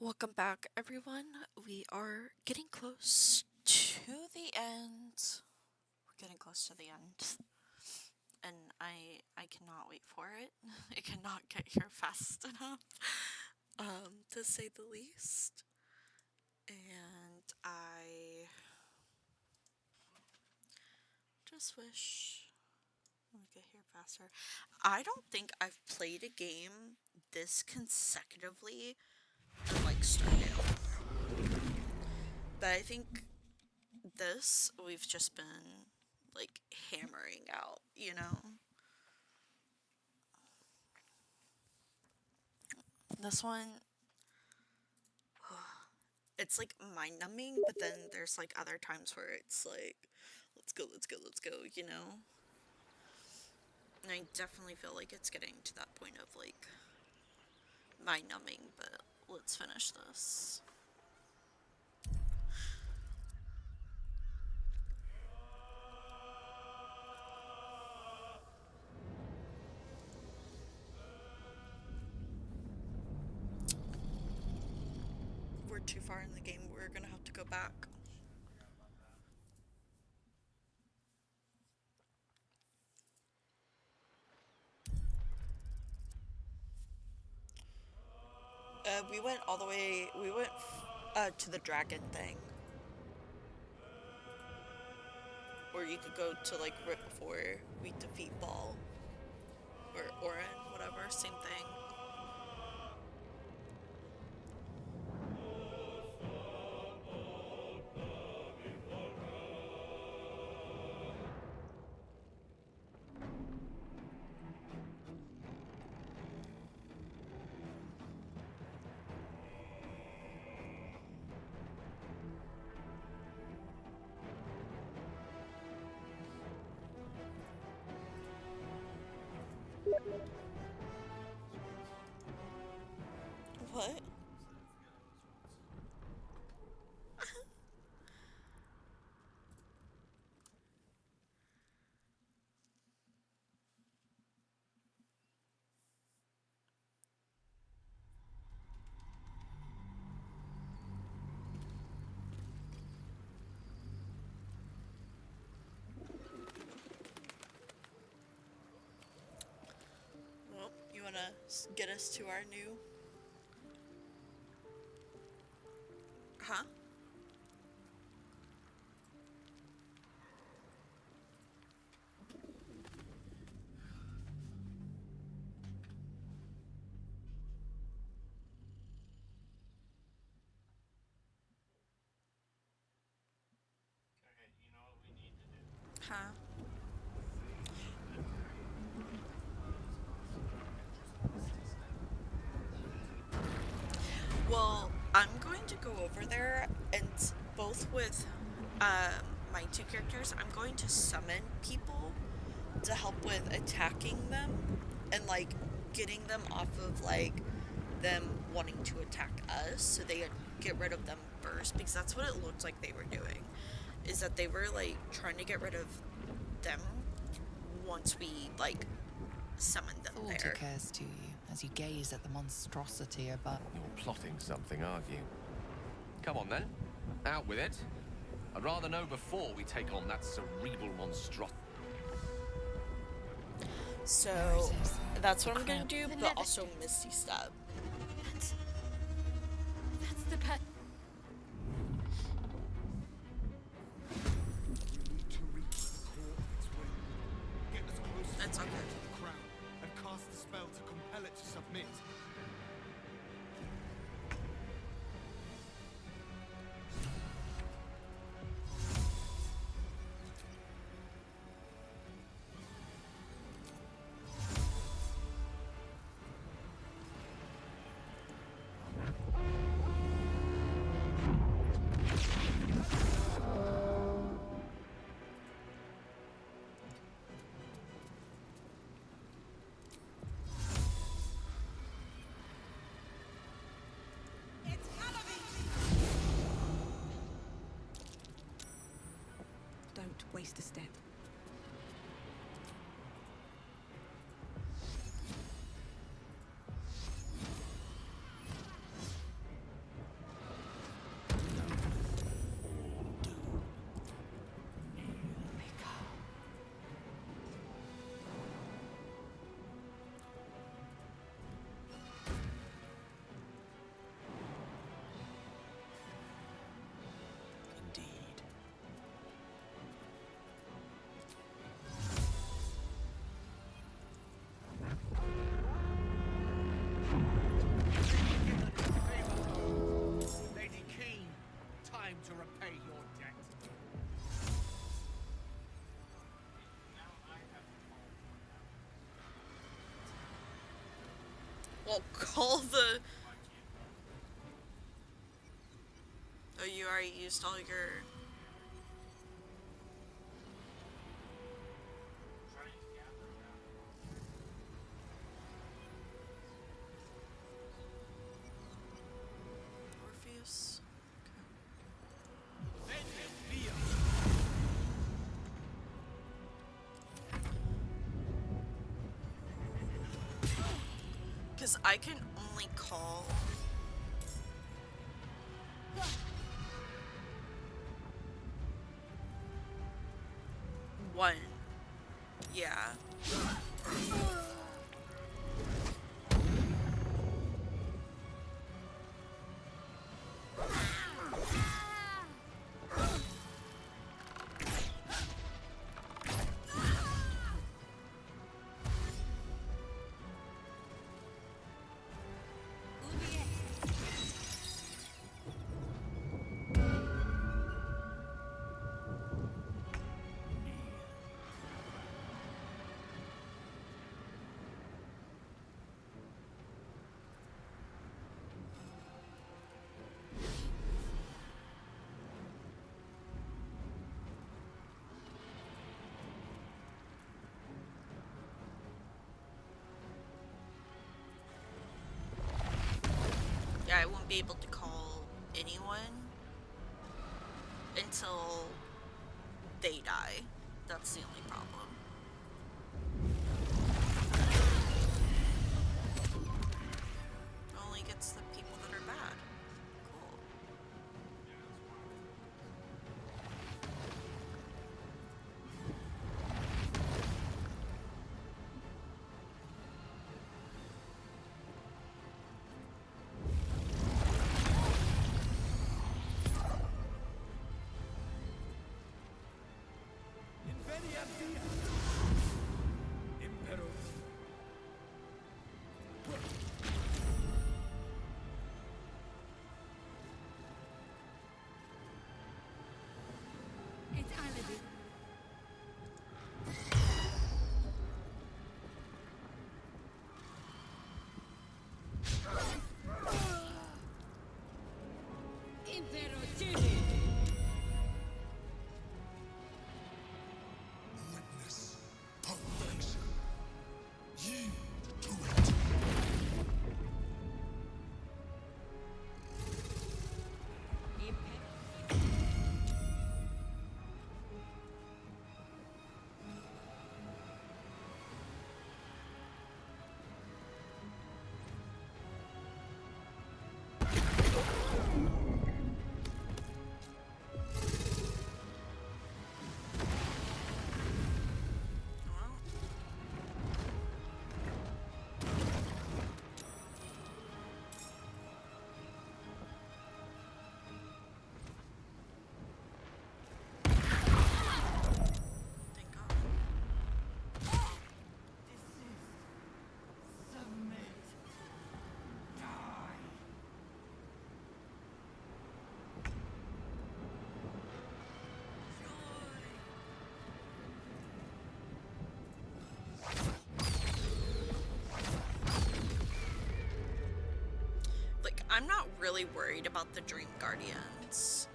Welcome back, everyone. We are getting close to the end. We're getting close to the end. And I cannot wait for it. It cannot get here fast enough, to say the least. And I just wish we could get here faster. I don't think I've played a game this consecutively and like started off. But I think this we've just been like hammering out, you know? This one, it's like mind numbing, but then there's like other times where it's like, let's go, let's go, let's go, you know? And I definitely feel like it's getting to that point of like mind numbing, but let's finish this. We're too far in the game, we're gonna have to go back. We went all the way, we went to the dragon thing. Or you could go to like right before we defeat Ball. Or Orin, whatever, same thing. What? Well, you wanna get us to our new. Huh? Huh? Well, I'm going to go over there and both with my two characters, I'm going to summon people to help with attacking them and like getting them off of like them wanting to attack us so they get rid of them first because that's what it looked like they were doing. Is that they were like trying to get rid of them once we like summoned them Thought there. occurs to you as you gaze at the monstrosity above. You're plotting something, aren't you? Come on then, out with it. I'd rather know before we take on that cerebral monstrosity. So that's what I'm gonna do, but also Misty Step. That's the pet. We need to reach the core of its will. Get as close as It's we okay. can to the crown and cast the spell to compel it to submit. Don't waste a step. Well, call the... Oh, you already used all your... Orpheus? Because I can only call... one. Yeah. Yeah, I won't be able to call anyone until they die. That's the only problem. It only gets the people that are bad. Cool. Invenia Via. Impero. It's alibi. Impero Chili. Witness perfection. Ye to it. Well, thank God. Submit. Die. Like, I'm not really worried about the Dream Guardians.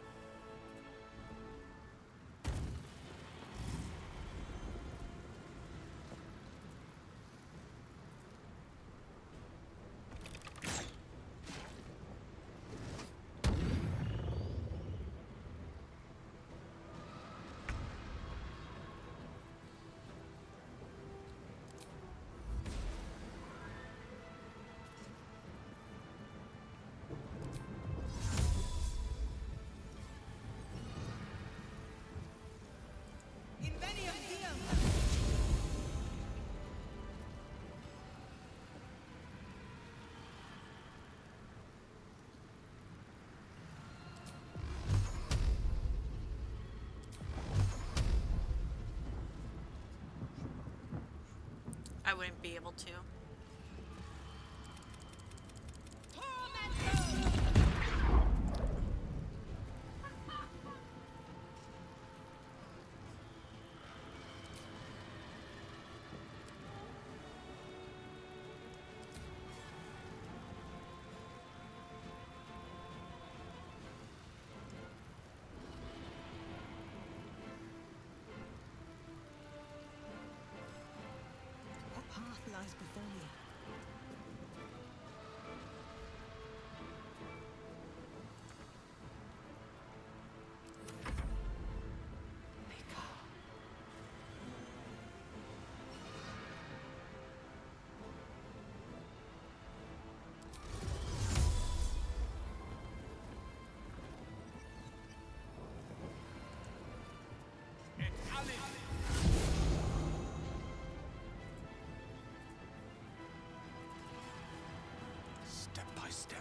Invenia Via. I wouldn't be able to. lies before me. Step by step.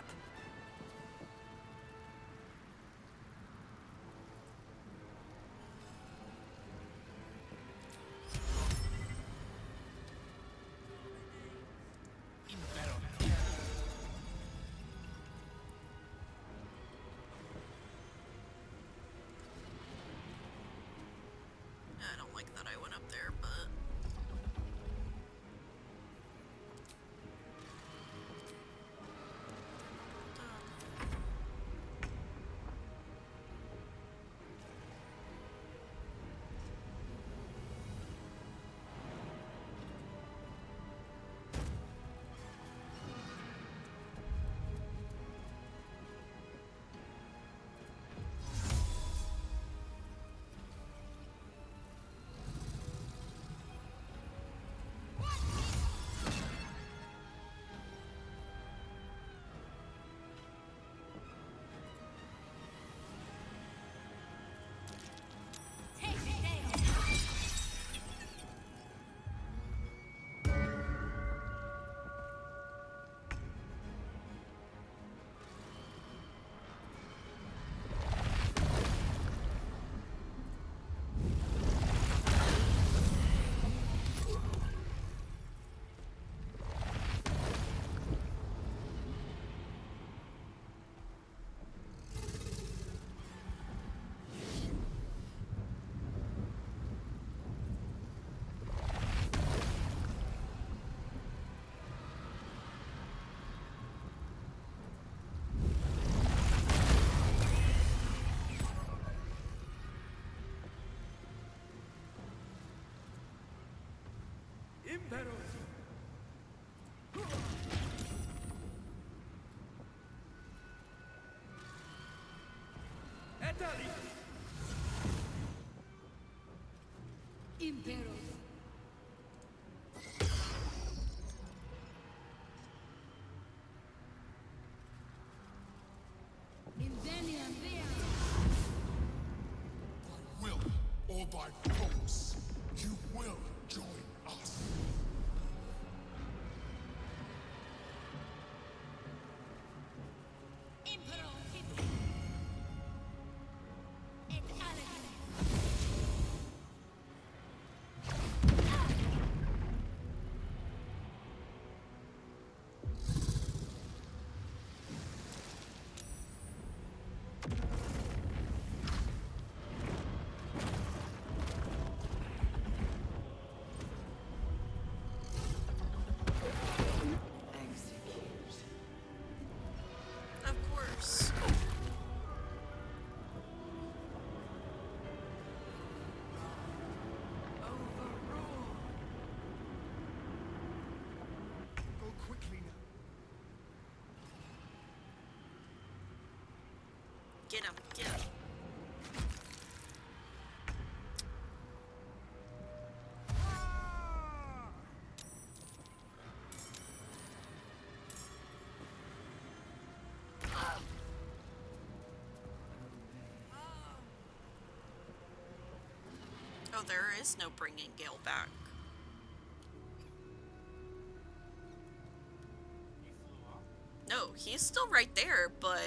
I don't like that I went up there, but... Imperos! Etali! Imperos. Inveniam via. By will or by force, you will join us. Impero. Et allegre. Execute. Of course. Go quickly now. Get him, get him. Oh, there is no bringing Gale back. No, he's still right there, but...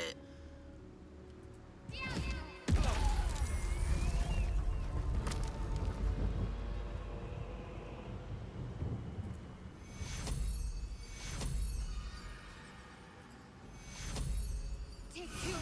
Take your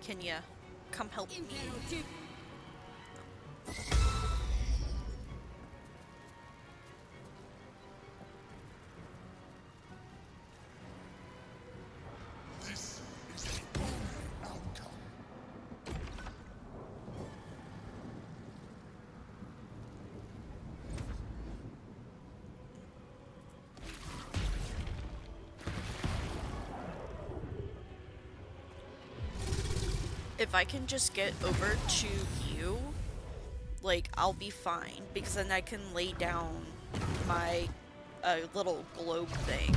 Can you come help me? Imperative. This is the only outcome. If I can just get over to you, like, I'll be fine, because then I can lay down my little globe thing.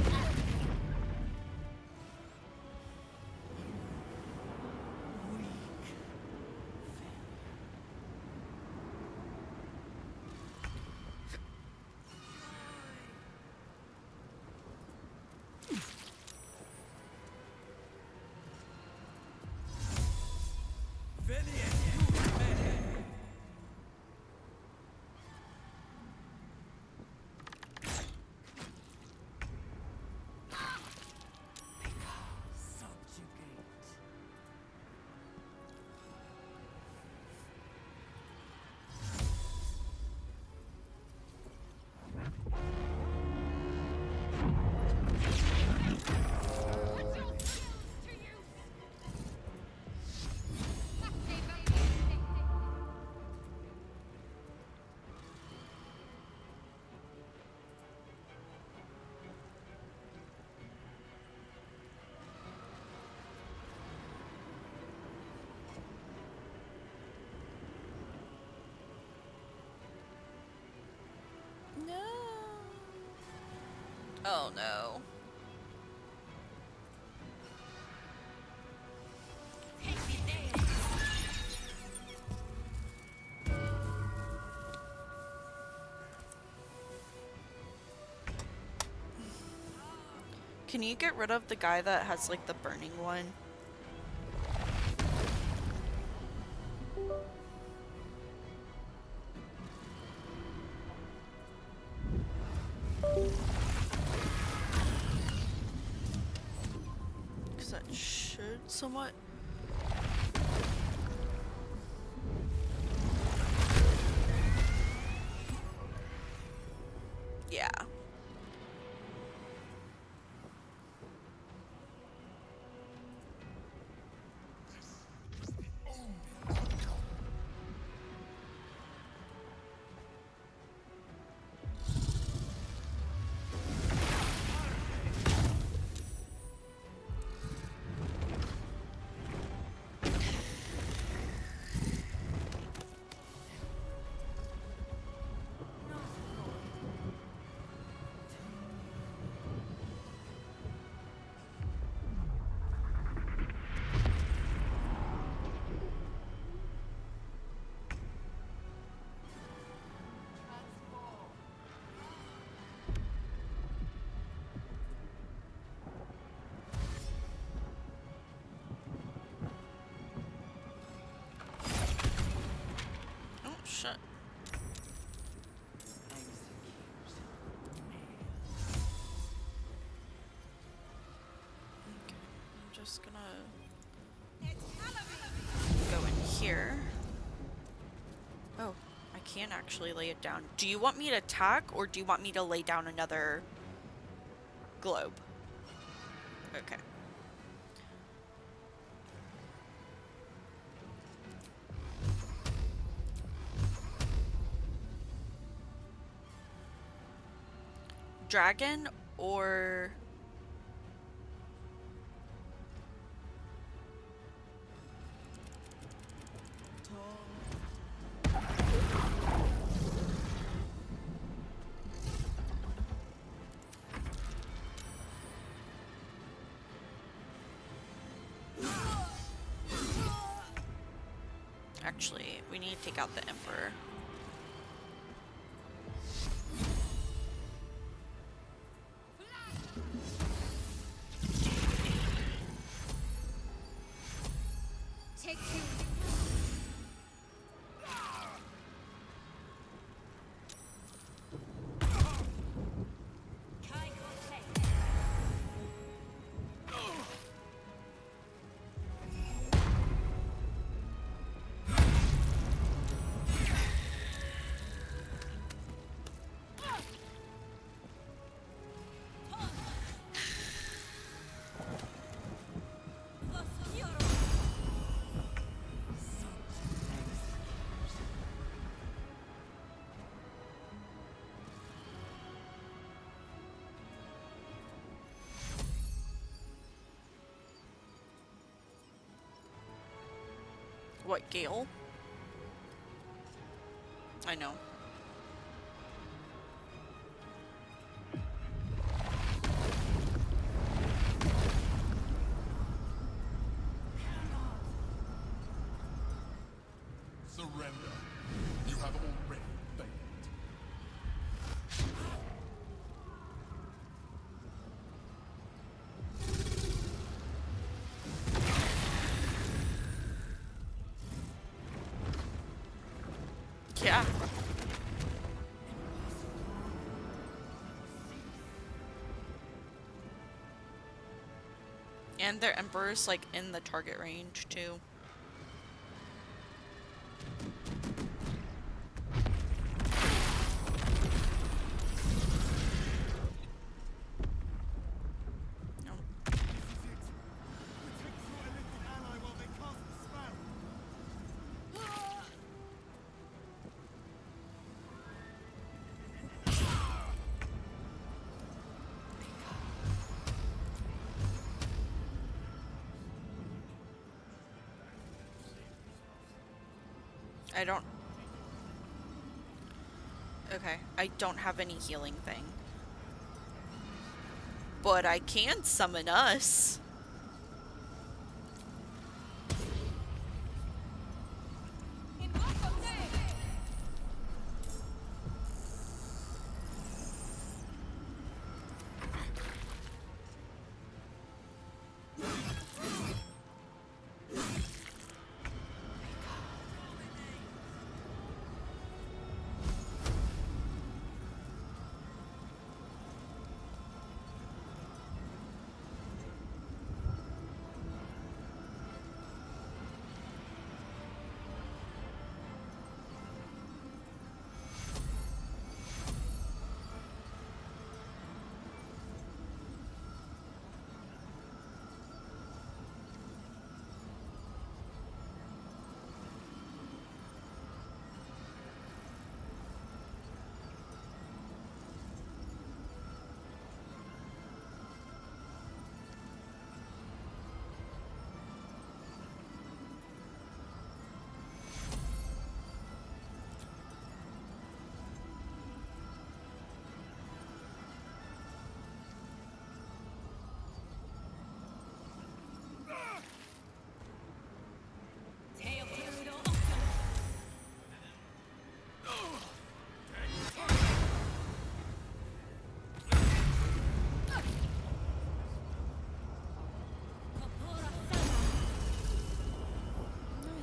No. Oh no. Can you get rid of the guy that has like the burning one? Because that should somewhat. Yeah. Oh shit. I'm just gonna go in here. Oh, I can actually lay it down. Do you want me to attack or do you want me to lay down another globe? Okay. Dragon or actually, we need to take out the Emperor. Take two. Kai Kote. What, Gale? I know. Surrender. You have already failed. Yeah. And their Emperor's, like, in the target range, too. No. This is it. Protect your elected ally while they cast the spell. I don't... Okay, I don't have any healing thing. But I can summon us.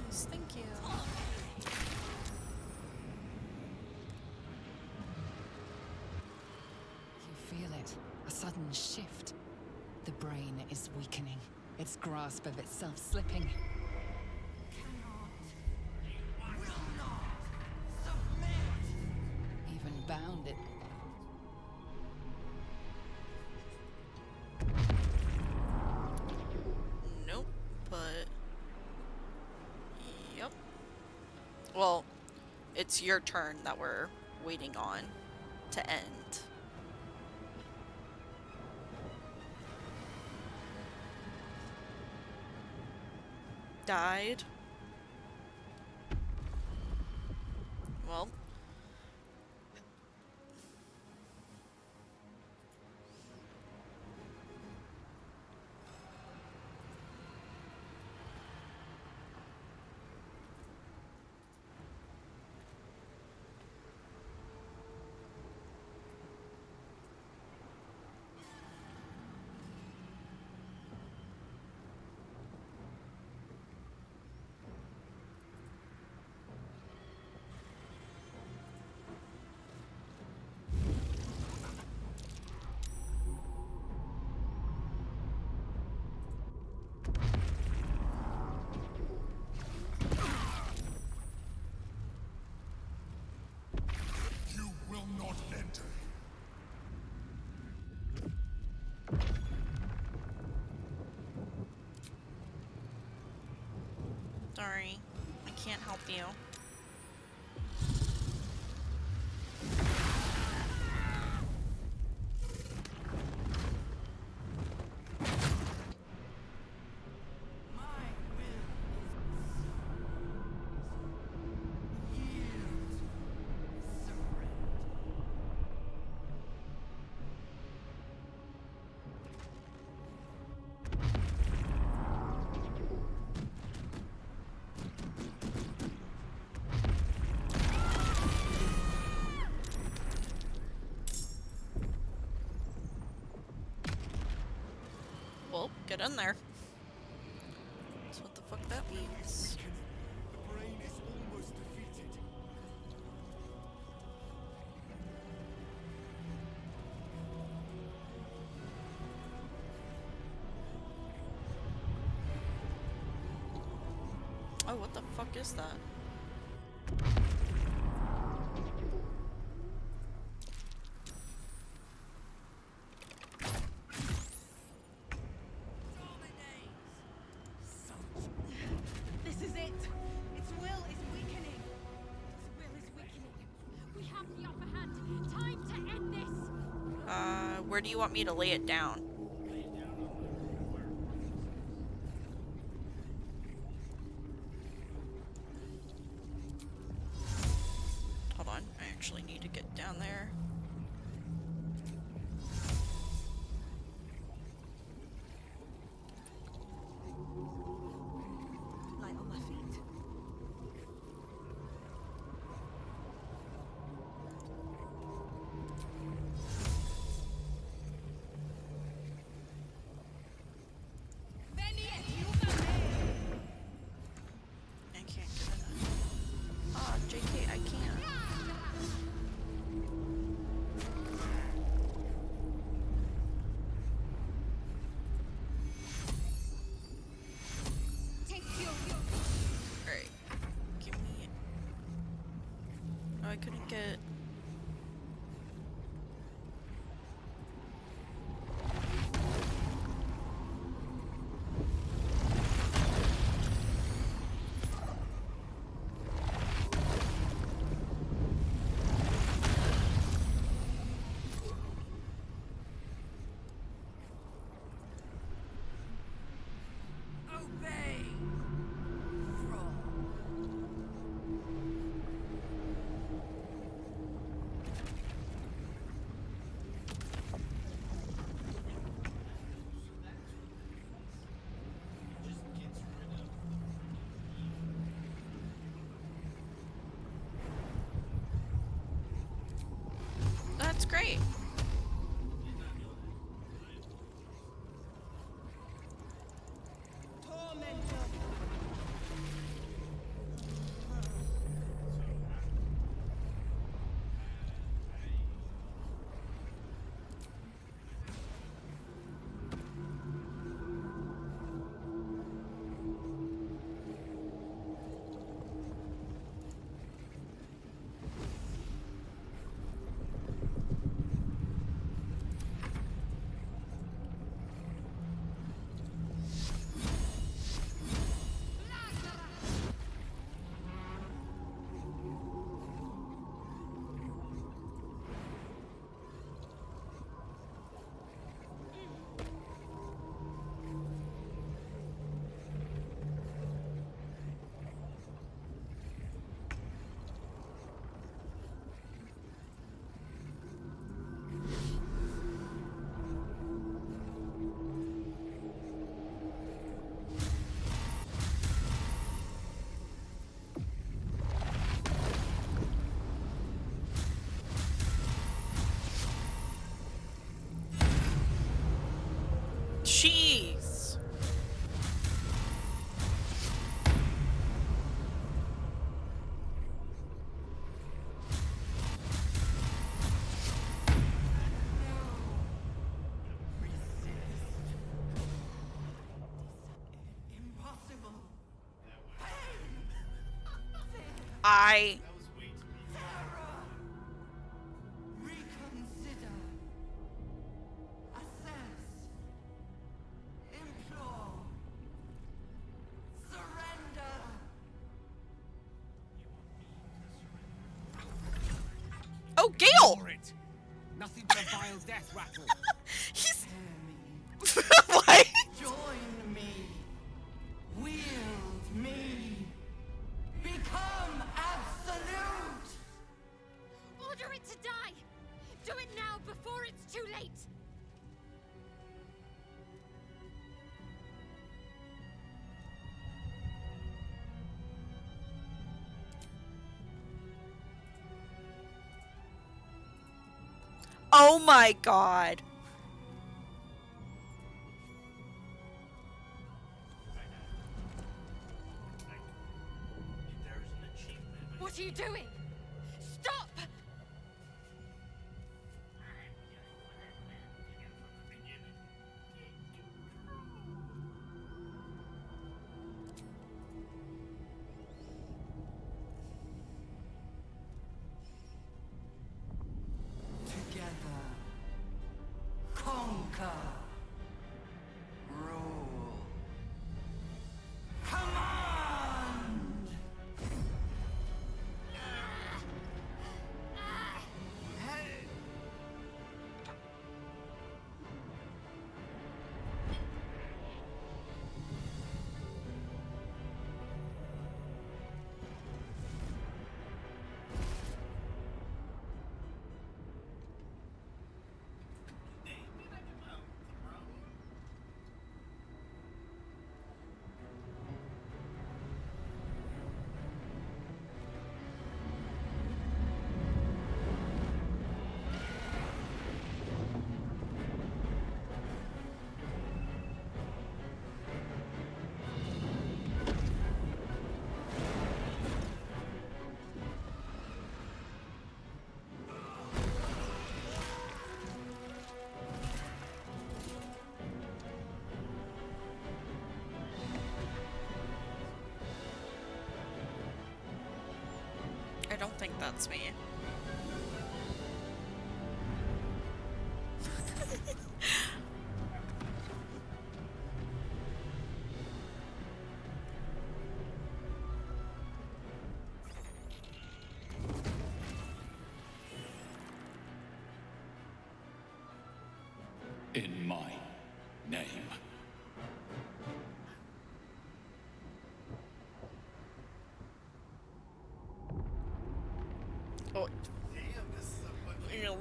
Nice, thank you. You feel it. A sudden shift. The brain is weakening. Its grasp of itself slipping. Even bound it. Nope, but... Yep. Well, it's your turn that we're waiting on to end. Died. Well. You will not enter. Sorry, I can't help you. get in there. That's what the fuck that means. The brain is almost defeated. Oh, what the fuck is that? This is it. Its will is weakening. Its will is weakening. We have the upper hand. Time to end this. Where do you want me to lay it down? Hold on, I actually need to get down there. Light on my feet. I can't get it. Ah, JK, I can't. Take your Alright. Give me... Oh, I couldn't get... obey. That's great. Jeez. Impossible. I... Reconsider. Assess. Implore. Surrender. Oh, Gale! For it. Nothing but a vile death rattle. He's... Hear me. What? Join me. Wield me. Become absolute. Order it to die. Do it now before it's too late. Oh my god. doing? Stop! Together. Conquer. Rule. Command! I don't think that's me. In my name. Oh,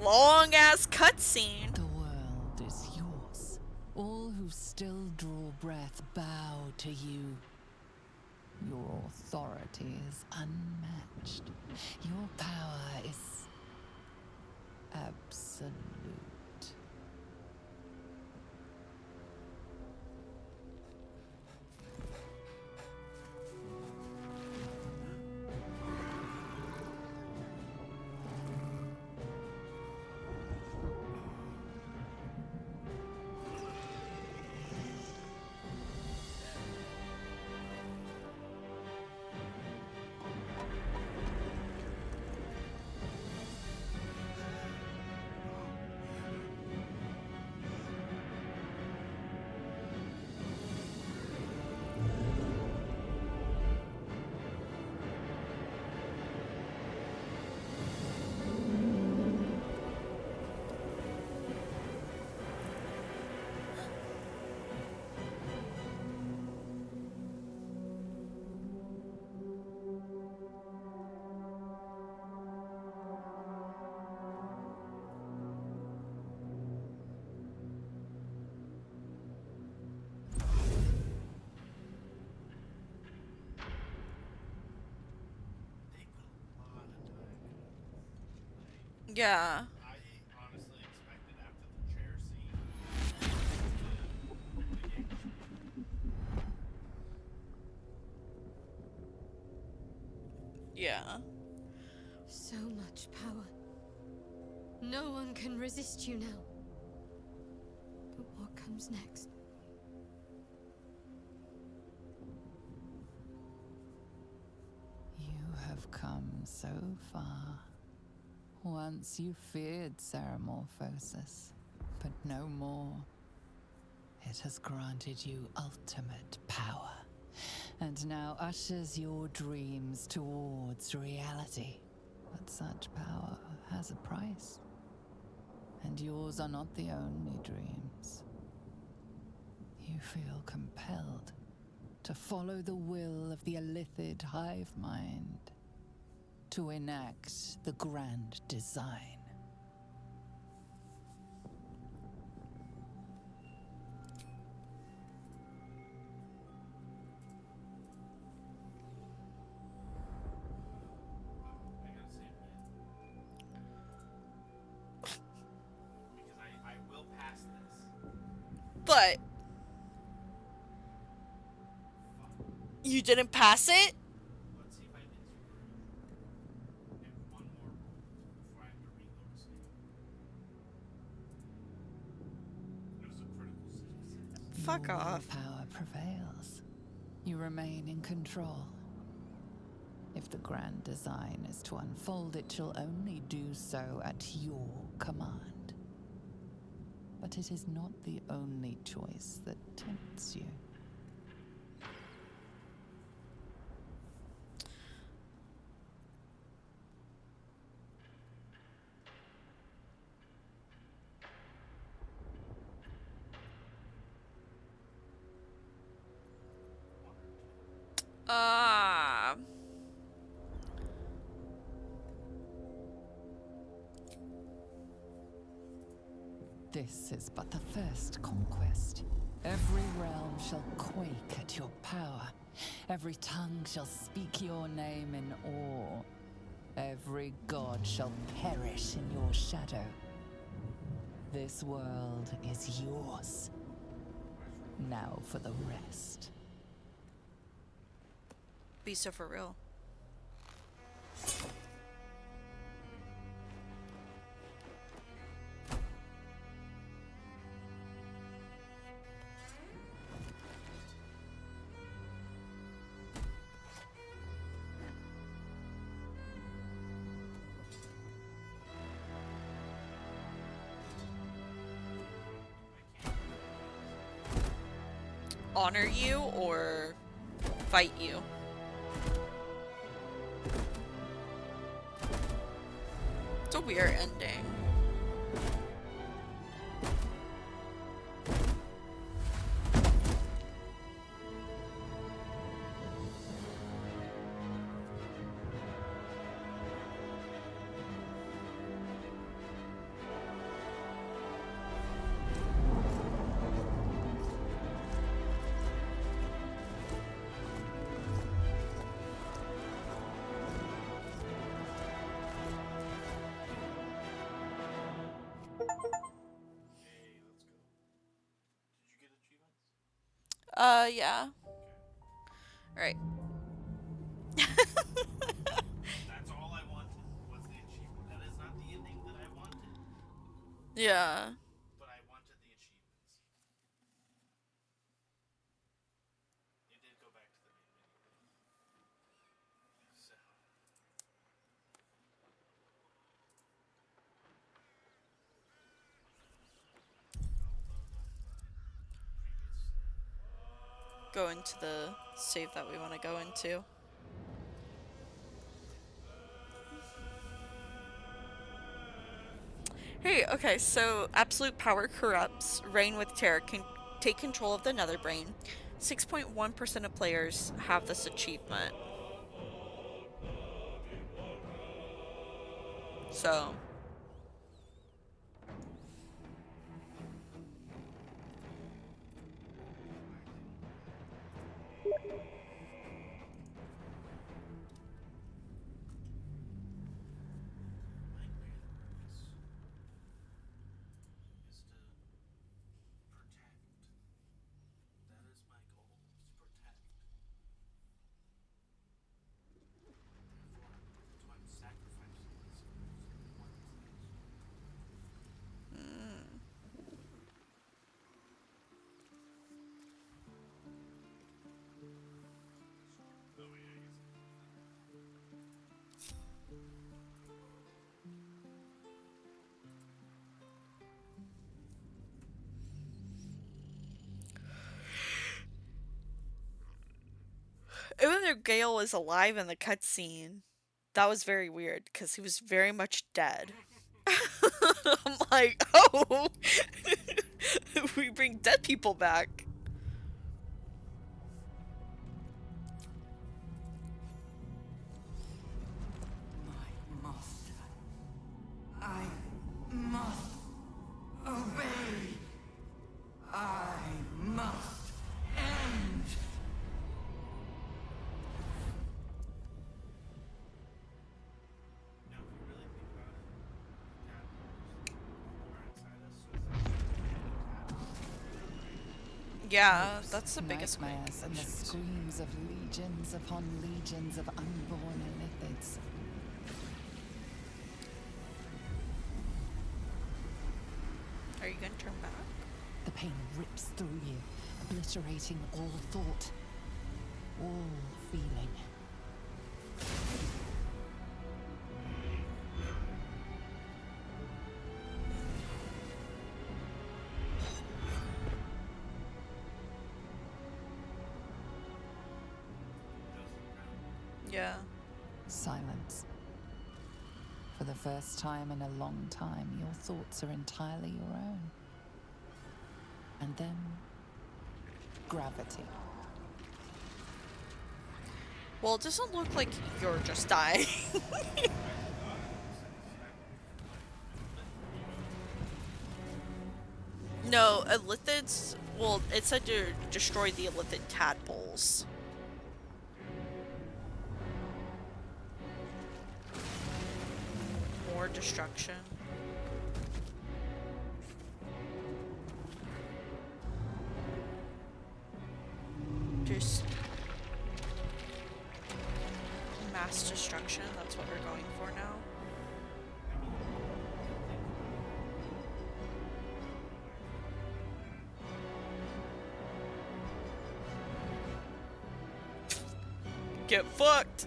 long ass cutscene. The world is yours. All who still draw breath bow to you. Your authority is unmatched. Your power is absolute. Yeah. I honestly expected after the chair scene, the game Yeah. So much power. No one can resist you now. But what comes next? You have come so far. Once you feared Ceramorphosis, but no more. It has granted you ultimate power, and now ushers your dreams towards reality. But such power has a price, and yours are not the only dreams. You feel compelled to follow the will of the Illithid hive mind, to enact the grand design. I gotta say it again. Because I will pass this. But you didn't pass it? Let's see if I can. Fuck off. Power prevails. You remain in control. If the grand design is to unfold, it shall only do so at your command. But it is not the only choice that tempts you. Ah. This is but the first conquest. Every realm shall quake at your power. Every tongue shall speak your name in awe. Every god shall perish in your shadow. This world is yours. Now for the rest. Be so for real. Honor you or fight you? It's a weird ending. Hey, let's go. Did you get achievements? Yeah. Alright. That's all I wanted was the achievement. That is not the ending that I wanted, Yeah. but I wanted the achievements. It did go back to the main menu. So. Go into the save that we want to go into. Hey, okay, so absolute power corrupts. Reign with terror can take control of the Netherbrain. 6.1% of players have this achievement. So. Is to protect. That is my goal, is to protect. Therefore, that's why I'm sacrificing this one place. Oh yeah, I guess. Even though Gale was alive in the cutscene, that was very weird because he was very much dead. I'm like, oh, we bring dead people back. My master. I must obey. I must end. Now, if you really think about it, tadpoles are inside us, so it's actually Yeah, that's the biggest Nightmares and the screams of legions upon legions of unborn illithids. Are you gonna turn back? The pain rips through you, obliterating all thought, all feeling. Yeah. Silence. For the first time in a long time, your thoughts are entirely your own. And then, gravity. Well, it doesn't look like you're just dying. No, Illithids. Well, it said to destroy the Illithid tadpoles. More destruction. Just mass destruction. That's what we're going for now. Get fucked.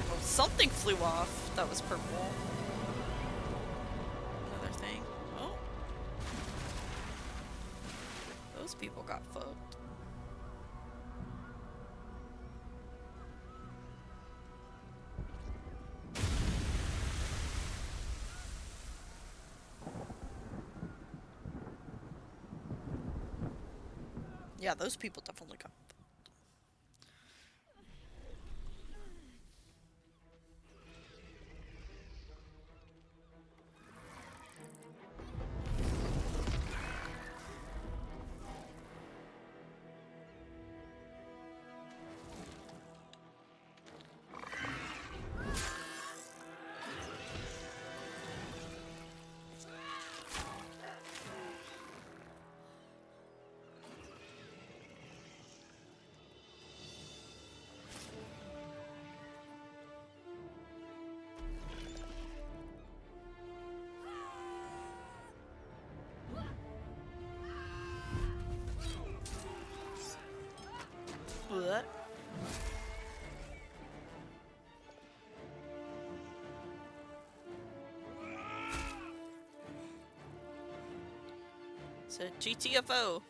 Oh, something flew off. That was purple. Another thing. Oh. Those people got fucked. Yeah, those people definitely got fucked. What? It's a GTFO.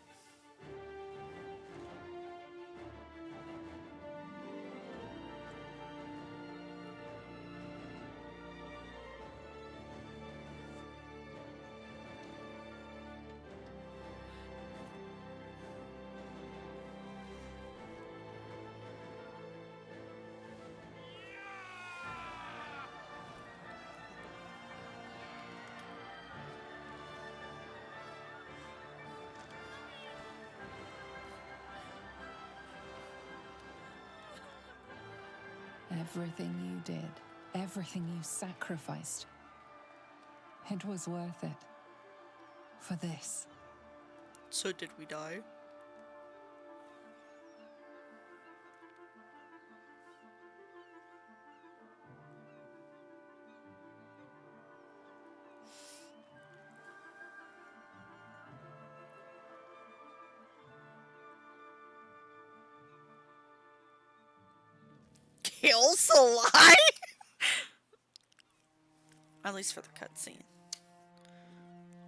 Everything you did, everything you sacrificed, it was worth it. For this. So did we die? Kills a lie? At least for the cutscene.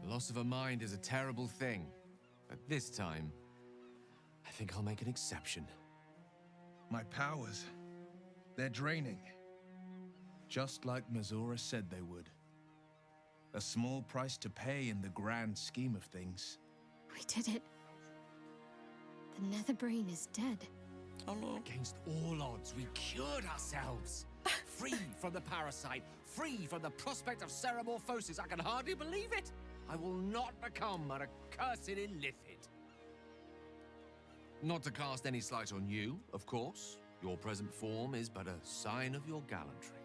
The loss of a mind is a terrible thing. But this time, I think I'll make an exception. My powers, they're draining. Just like Mazora said they would. A small price to pay in the grand scheme of things. We did it. The nether brain is dead. Oh no. Against all odds, we cured ourselves. Free from the parasite, free from the prospect of ceramorphosis. I can hardly believe it. I will not become an accursed illithid. Not to cast any slight on you, of course. Your present form is but a sign of your gallantry.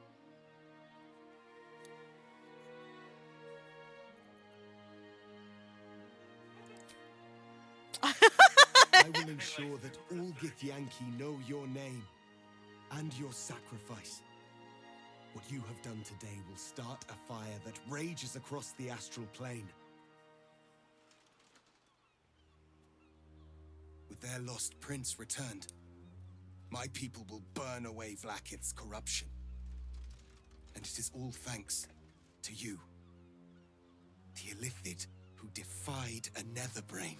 I will ensure that all Githyanki know your name and your sacrifice. What you have done today will start a fire that rages across the astral plane. With their lost prince returned, my people will burn away Vlaakith's corruption. And it is all thanks to you. The Illithid who defied a Netherbrain.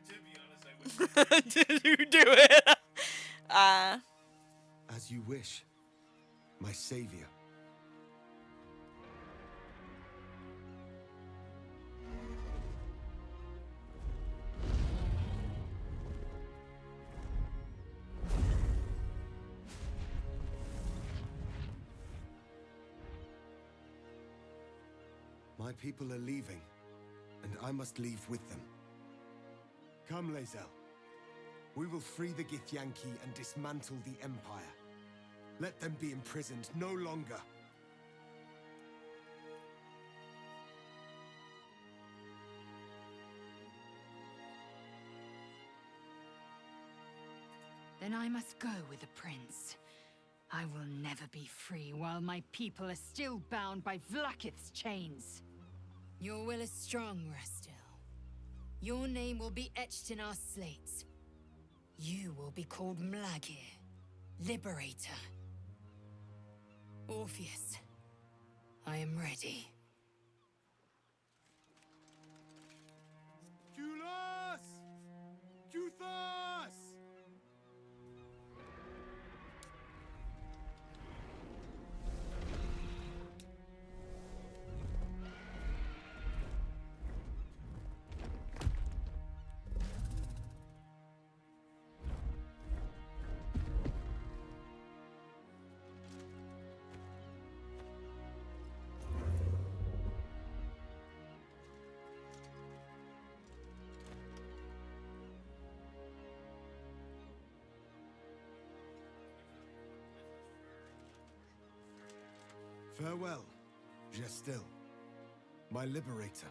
To be honest, I wish Did you do it? As you wish, my savior. My people are leaving, and I must leave with them. Come, Lae'zel. We will free the Githyanki and dismantle the Empire. Let them be imprisoned no longer. Then I must go with the prince. I will never be free while my people are still bound by Vlaakith's chains. Your will is strong, Restil. Your name will be etched in our slates. You will be called Mlagir, Liberator. Orpheus, I am ready. Kulas! Kuthas! Farewell, Gestil, my liberator.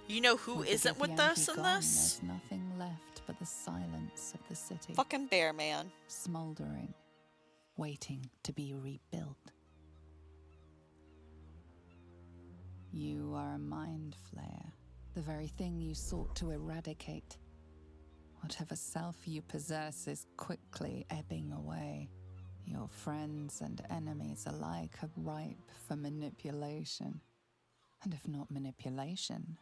You know who With the isn't with Githyanki us in gone, this? There's nothing left but the silence of the city. Fucking bear man. Smoldering, waiting to be rebuilt. You are a mind flayer, the very thing you sought to eradicate. Whatever self you possess is quickly ebbing away. Your friends and enemies alike are ripe for manipulation. And if not manipulation,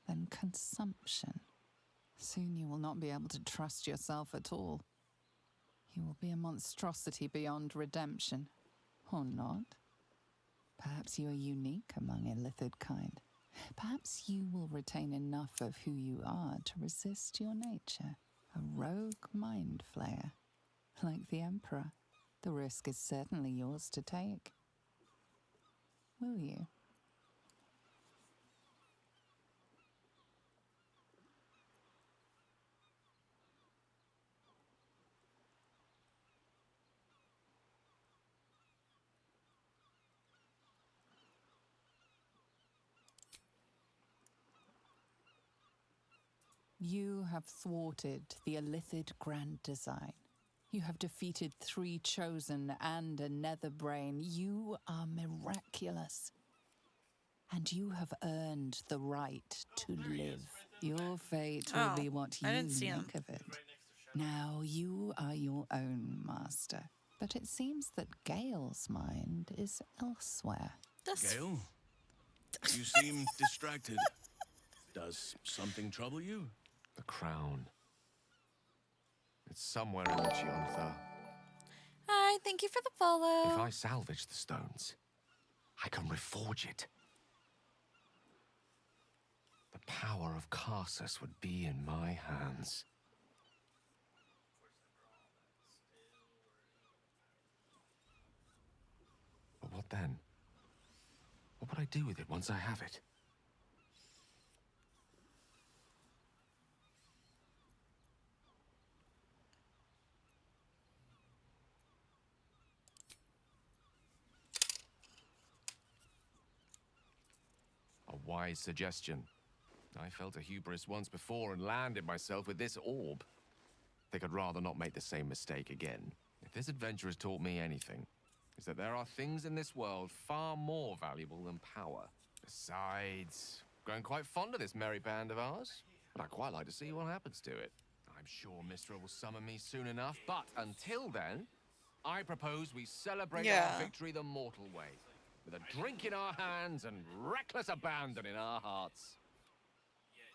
then consumption. Soon you will not be able to trust yourself at all. You will be a monstrosity beyond redemption. Or not. Perhaps you are unique among Illithid kind. Perhaps you will retain enough of who you are to resist your nature. A rogue mind flayer. Like the Emperor, the risk is certainly yours to take. Will you? You have thwarted the Illithid grand design. You have defeated 3 chosen and a netherbrain. You are miraculous. And you have earned the right to live. Your fate will be what you I didn't see him. make of it. Now you are your own master. But it seems that Gale's mind is elsewhere. Gale? You seem distracted. Does something trouble you? The crown. It's somewhere in the Chiantha. Hi, thank you for the follow. If I salvage the stones, I can reforge it. The power of Karsus would be in my hands. But what What then? What would I do with it once I have it? A wise suggestion. I felt a hubris once before and landed myself with this orb. Think I'd rather not make the same mistake again. If this adventure has taught me anything, it's that there are things in this world far more valuable than power. Besides, grown quite fond of this merry band of ours, and I'd quite like to see what happens to it. I'm sure Mistra will summon me soon enough, but until then, I propose we celebrate our victory the mortal way, with a drink in our hands and reckless abandon in our hearts. Yet,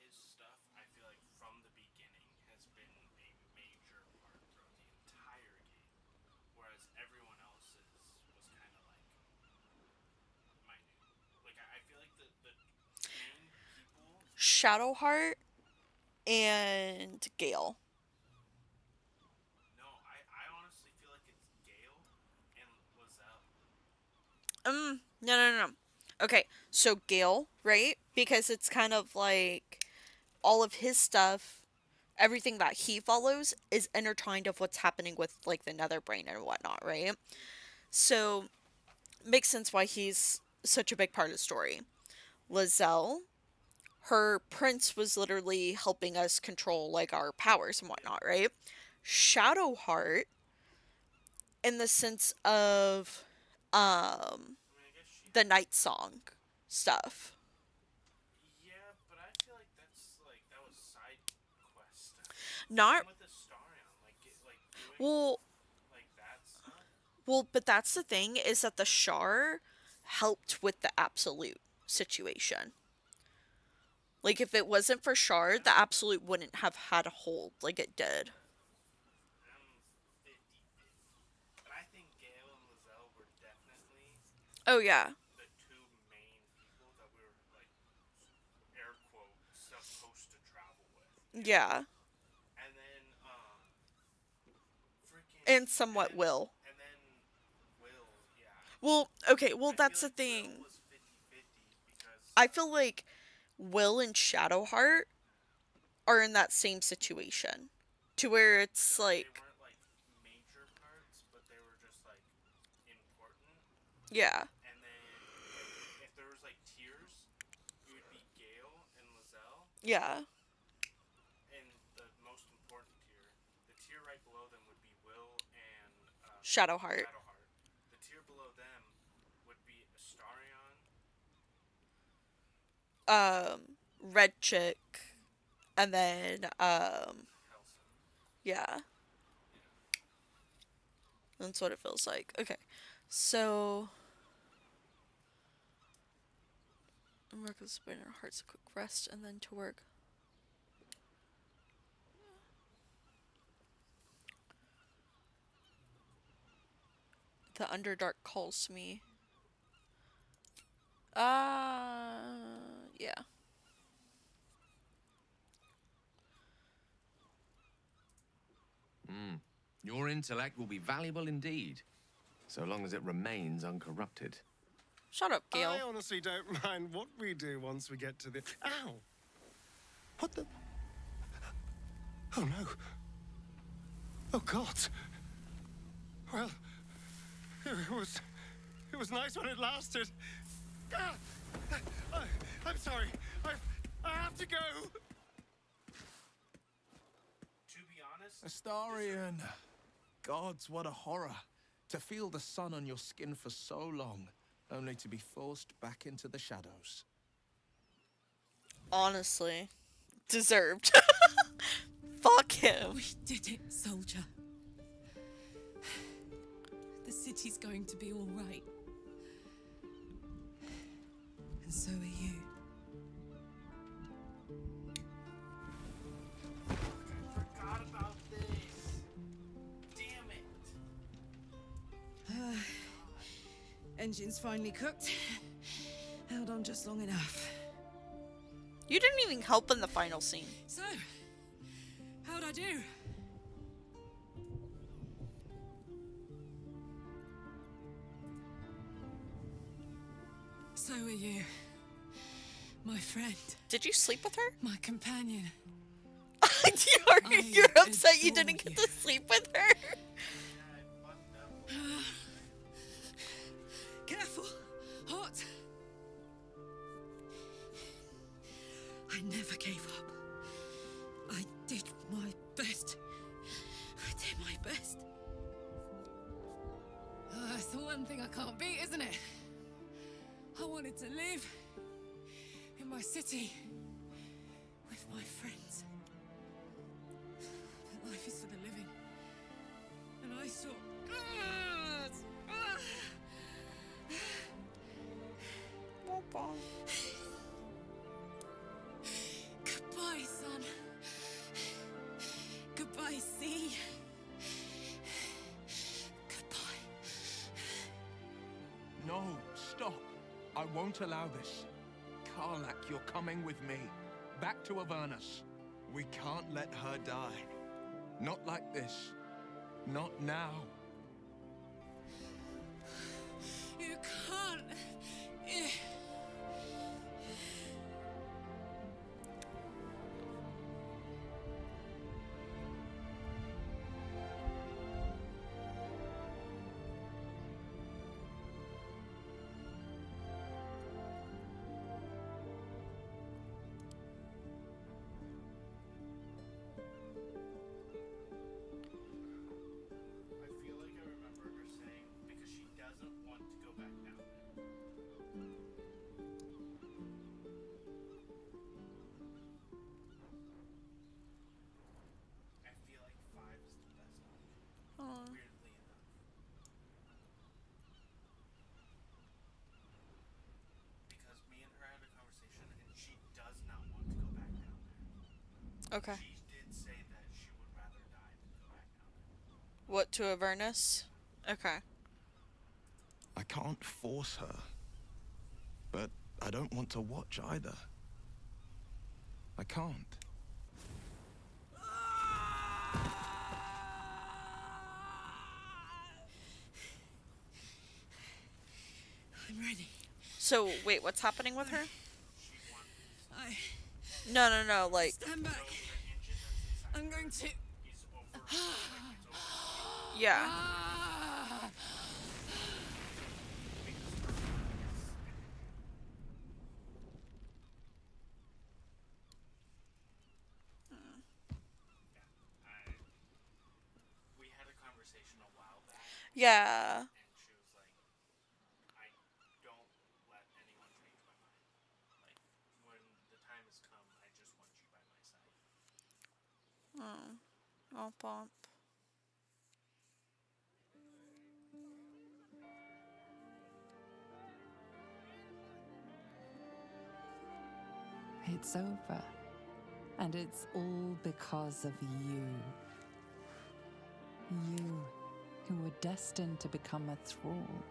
his stuff, I feel like from the beginning, has been a major part throughout the entire game, whereas everyone else's was kind of like minute. Like I feel like the main people. Shadowheart and Gale. No, I honestly feel like it's Gale and Lizelle. No. Okay, so Gale, right? Because it's kind of like all of his stuff, everything that he follows is intertwined of what's happening with like the Nether Brain and whatnot, right? So makes sense why he's such a big part of the story. Lizelle, her prince was literally helping us control like our powers and whatnot, right? Shadowheart, in the sense of the Night Song stuff. Yeah, but I feel like that was side quest stuff. Not Same with the Starion, like doing well, like that stuff. well, but that's the thing is that the Shar helped with the Absolute situation. Like if it wasn't for Shar, the Absolute wouldn't have had a hold like it did. I'm 50-50. But I think Gale and Lizelle were definitely Oh yeah. the two main people that we were like air quote supposed to travel with. Yeah. And then freaking And somewhat Will. And then Will, yeah. Well, okay, well I that's feel the like thing. Will was 50-50 because I feel like Will and Shadowheart are in that same situation. To where it's like they weren't like major parts, but they were just like important. yeah. And then like if there was like tiers, it would be Gale and Lizelle. Yeah. And the most important tier, the tier right below them would be Will and Shadowheart. The tier below them would be Astarion. Red Chick. And then Helson. yeah. That's what it feels like. Okay. So work with spin our hearts a quick rest and then to work. The Underdark calls me. Yeah. Your intellect will be valuable indeed, so long as it remains uncorrupted. Shut up, Gale. I honestly don't mind what we do once we get to the... Ow! What the... Oh, no. Oh, God. Well, it was nice when it lasted. Ah! I'm sorry. I have to go. To be honest, Astarion. Gods, what a horror. To feel the sun on your skin for so long, only to be forced back into the shadows. Honestly. Deserved. Fuck him. We did it, soldier. The city's going to be all right. And so are you. I forgot about this. Damn it. Engine's finally cooked. Held on just long enough. You didn't even help in the final scene. So, how'd I do? So are you. My friend. Did you sleep with her? My companion. You're upset you didn't get to sleep with her? Careful. Hot. I never gave up. I did my best. I did my best. That's the one thing I can't beat, isn't it? I wanted to live in my city with my friends. But life is for the living. And I saw... Goodbye, son. Goodbye, sea. Goodbye. No, stop. I won't allow this. Karlak, you're coming with me. Back to Avernus. We can't let her die. Not like this. Not now. You can't. I feel like I remember her saying because she doesn't want to go back down there. I feel like 5 is the best option. Weirdly enough. Because me and her had a conversation and she does not want to go back down there. Okay. She did say that she would rather die than go back down there. What, to Avernus? Okay. I can't force her. But I don't want to watch either. I can't. I'm ready. So, wait, what's happening with her? I No, like... stand back. I'm going to... Yeah. We had a conversation a while back. Yeah. And she was like, I don't let anyone change my mind. Like, when the time has come, I just want you by my side. Oh, Pomp. It's over. And it's all because of you. You, who were destined to become a thrall.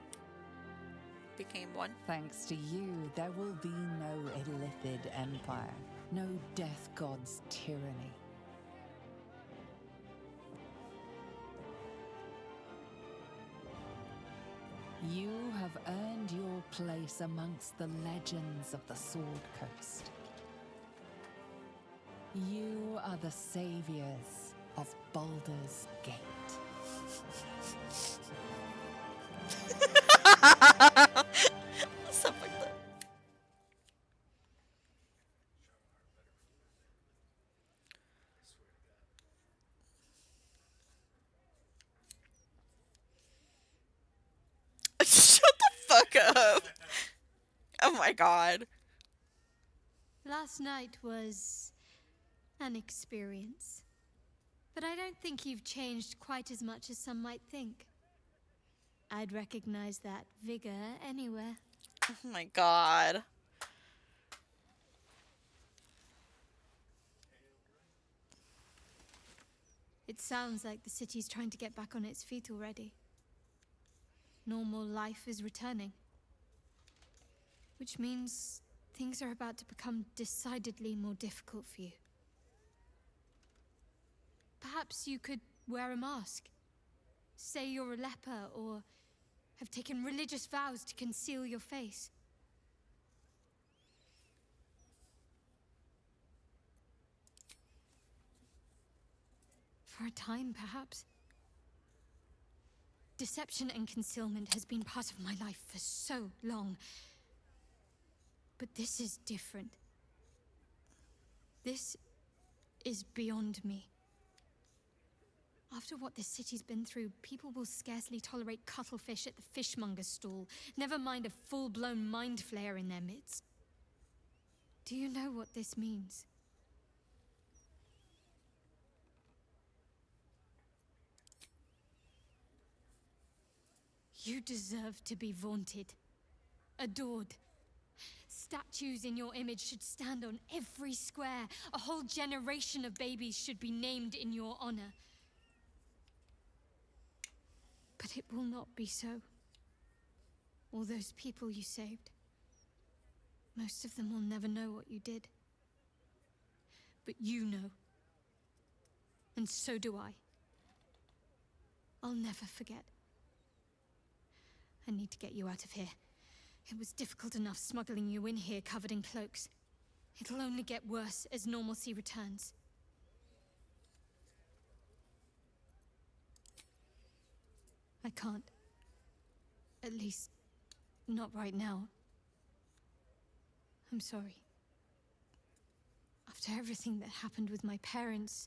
Became one. Thanks to you, there will be no Illithid empire, no death god's tyranny. You have earned your place amongst the legends of the Sword Coast. You are the saviors of Baldur's Gate. Stuff like that. Shut the fuck up. Oh my god. Last night was an experience. But I don't think you've changed quite as much as some might think. I'd recognize that vigor anywhere. Oh my god. It sounds like the city's trying to get back on its feet already. Normal life is returning. Which means things are about to become decidedly more difficult for you. Perhaps you could wear a mask. Say you're a leper, or have taken religious vows to conceal your face. For a time, perhaps. Deception and concealment has been part of my life for so long. But this is different. This is beyond me. After what this city's been through, people will scarcely tolerate cuttlefish at the fishmonger's stall, never mind a full-blown mind flayer in their midst. Do you know what this means? You deserve to be vaunted, adored. Statues in your image should stand on every square. A whole generation of babies should be named in your honor. But it will not be so. All those people you saved, most of them will never know what you did. But you know. And so do I. I'll never forget. I need to get you out of here. It was difficult enough smuggling you in here covered in cloaks. It'll only get worse as normalcy returns. I can't. At least, not right now. I'm sorry. After everything that happened with my parents,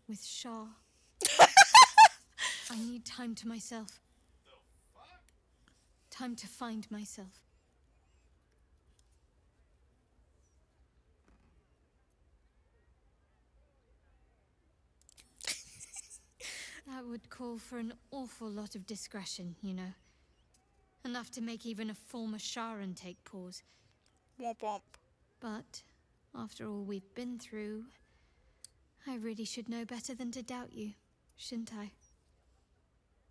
with Shah, I need time to myself. Time to find myself. That would call for an awful lot of discretion, you know. Enough to make even a former Sharan take pause. Womp womp. But, after all we've been through, I really should know better than to doubt you, shouldn't I?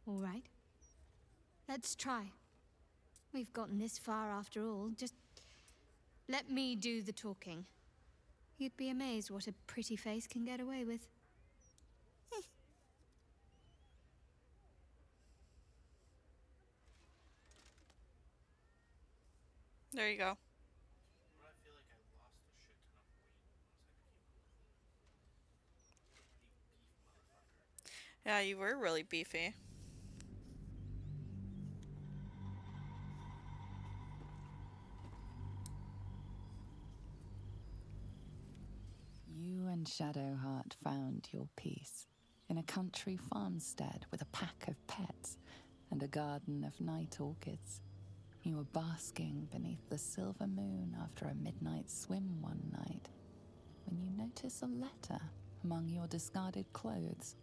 All right. Let's try. We've gotten this far after all. Just let me do the talking. You'd be amazed what a pretty face can get away with. There you go. I feel like I lost a shit ton of weight once I became a beef motherfucker. Yeah, you were really beefy. You and Shadowheart found your peace in a country farmstead with a pack of pets and a garden of night orchids. You were basking beneath the silver moon after a midnight swim one night when you notice a letter among your discarded clothes.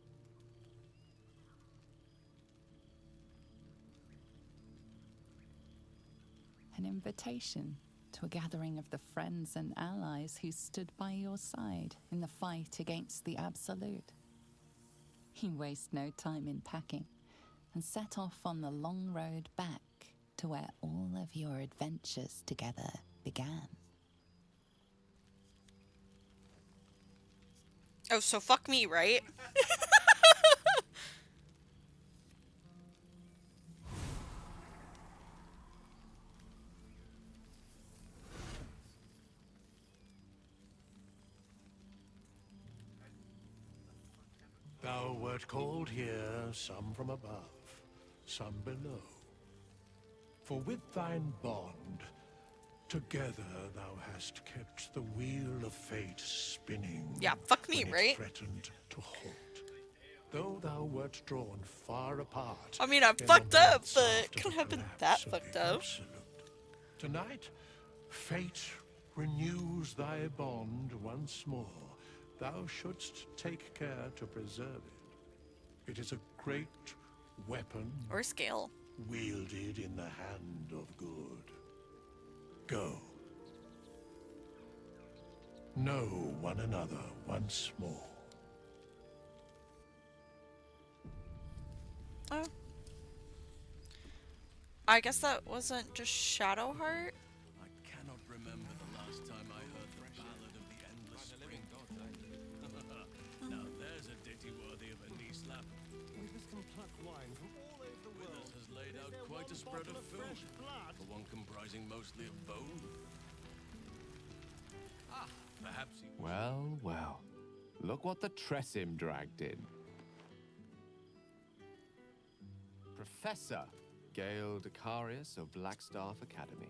An invitation to a gathering of the friends and allies who stood by your side in the fight against the Absolute. You waste no time in packing and set off on the long road back to where all of your adventures together began. Oh, so fuck me, right? Thou wert called here, some from above, some below. For with thine bond, together thou hast kept the wheel of fate spinning. Yeah, fuck me, when it right? threatened to halt. Though thou wert drawn far apart. I mean, I in the fucked up, months but after it couldn't the have been collapse that of fucked the up. Absolute. Tonight, fate renews thy bond once more. Thou shouldst take care to preserve it. It is a great weapon. Or scale. Wielded in the hand of good. Go. Know one another once more. Oh. I guess that wasn't just Shadowheart? I cannot remember the last time I heard the ballad of the endless spring. Now there's a ditty worthy of a knee slap. Withers can pluck wine from all over the world. Withers has laid out quite a spread of film, for one comprising mostly of bone. Ah, perhaps he... Well, well. Look what the Tressim dragged in. Professor Gale Decarius of Blackstaff Academy.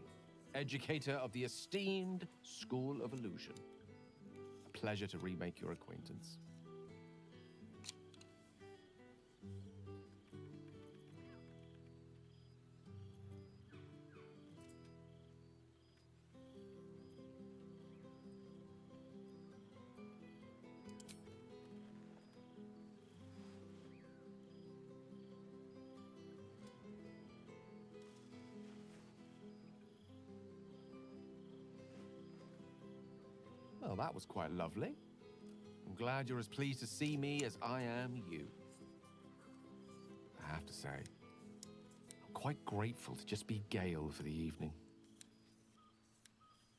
Educator of the esteemed School of Illusion. A pleasure to remake your acquaintance. Well, that was quite lovely. I'm glad you're as pleased to see me as I am you. I have to say, I'm quite grateful to just be Gale for the evening.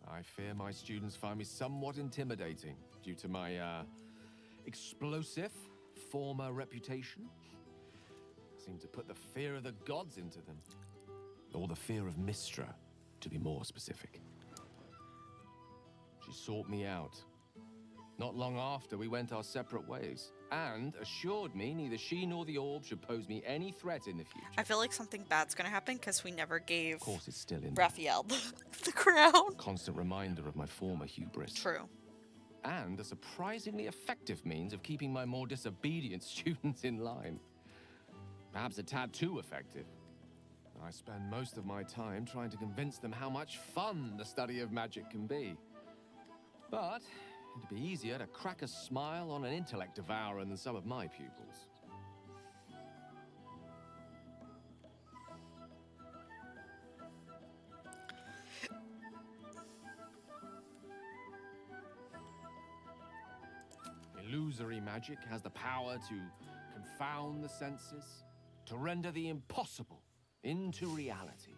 I fear my students find me somewhat intimidating due to my, explosive former reputation. I seem to put the fear of the gods into them. Or the fear of Mystra, to be more specific. She sought me out. Not long after, we went our separate ways, and assured me neither she nor the orb should pose me any threat in the future. I feel like something bad's gonna happen because we never gave Of course, it's still in Raphael the crown. Constant reminder of my former hubris. True. And a surprisingly effective means of keeping my more disobedient students in line. Perhaps a tad too effective. I spend most of my time trying to convince them how much fun the study of magic can be. But it'd be easier to crack a smile on an intellect devourer than some of my pupils. Illusory magic has the power to confound the senses, to render the impossible into reality,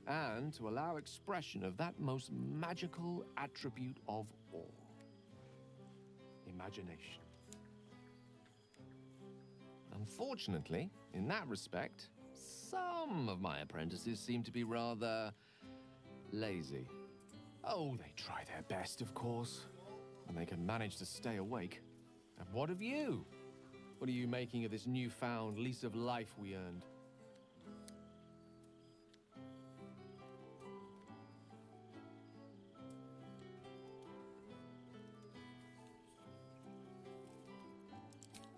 and to allow expression of that most magical attribute of all: imagination. Unfortunately, in that respect, some of my apprentices seem to be rather lazy. Oh, they try their best, of course, and they can manage to stay awake. And what of you? What are you making of this newfound lease of life we earned?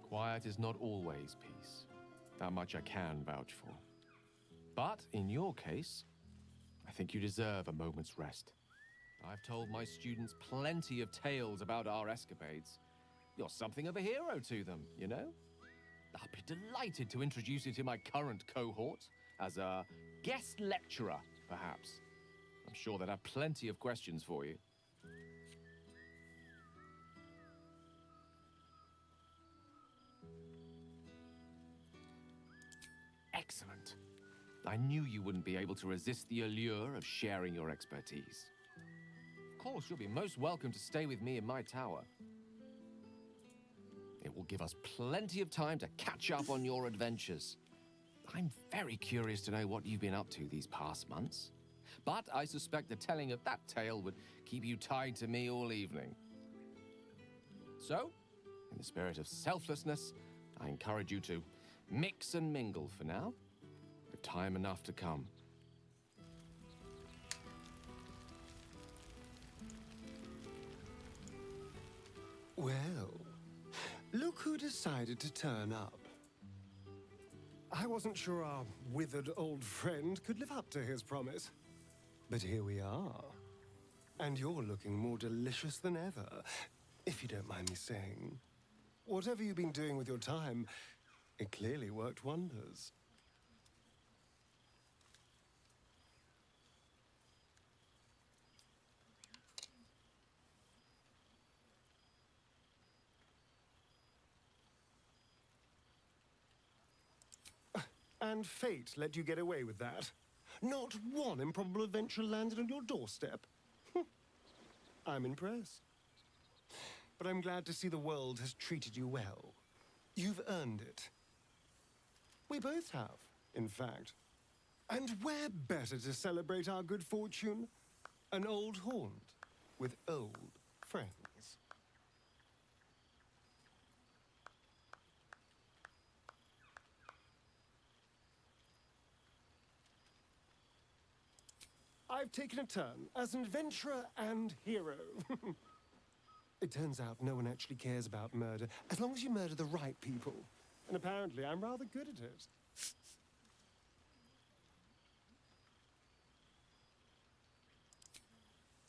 Quiet is not always peace. That much I can vouch for. But in your case, I think you deserve a moment's rest. I've told my students plenty of tales about our escapades. You're something of a hero to them, you know? I'd be delighted to introduce you to my current cohort as a guest lecturer, perhaps. I'm sure they'd have plenty of questions for you. Excellent. I knew you wouldn't be able to resist the allure of sharing your expertise. Of course, you'll be most welcome to stay with me in my tower. It will give us plenty of time to catch up on your adventures. I'm very curious to know what you've been up to these past months. But I suspect the telling of that tale would keep you tied to me all evening. So, in the spirit of selflessness, I encourage you to mix and mingle for now, with time enough to come. Well, look who decided to turn up. I wasn't sure our withered old friend could live up to his promise. But here we are. And you're looking more delicious than ever, if you don't mind me saying. Whatever you've been doing with your time, it clearly worked wonders. And fate let you get away with that. Not one improbable adventure landed on your doorstep. I'm impressed. But I'm glad to see the world has treated you well. You've earned it. We both have, in fact. And where better to celebrate our good fortune? An old haunt with old friends. I've taken a turn as an adventurer and hero. It turns out no one actually cares about murder as long as you murder the right people. And apparently I'm rather good at it.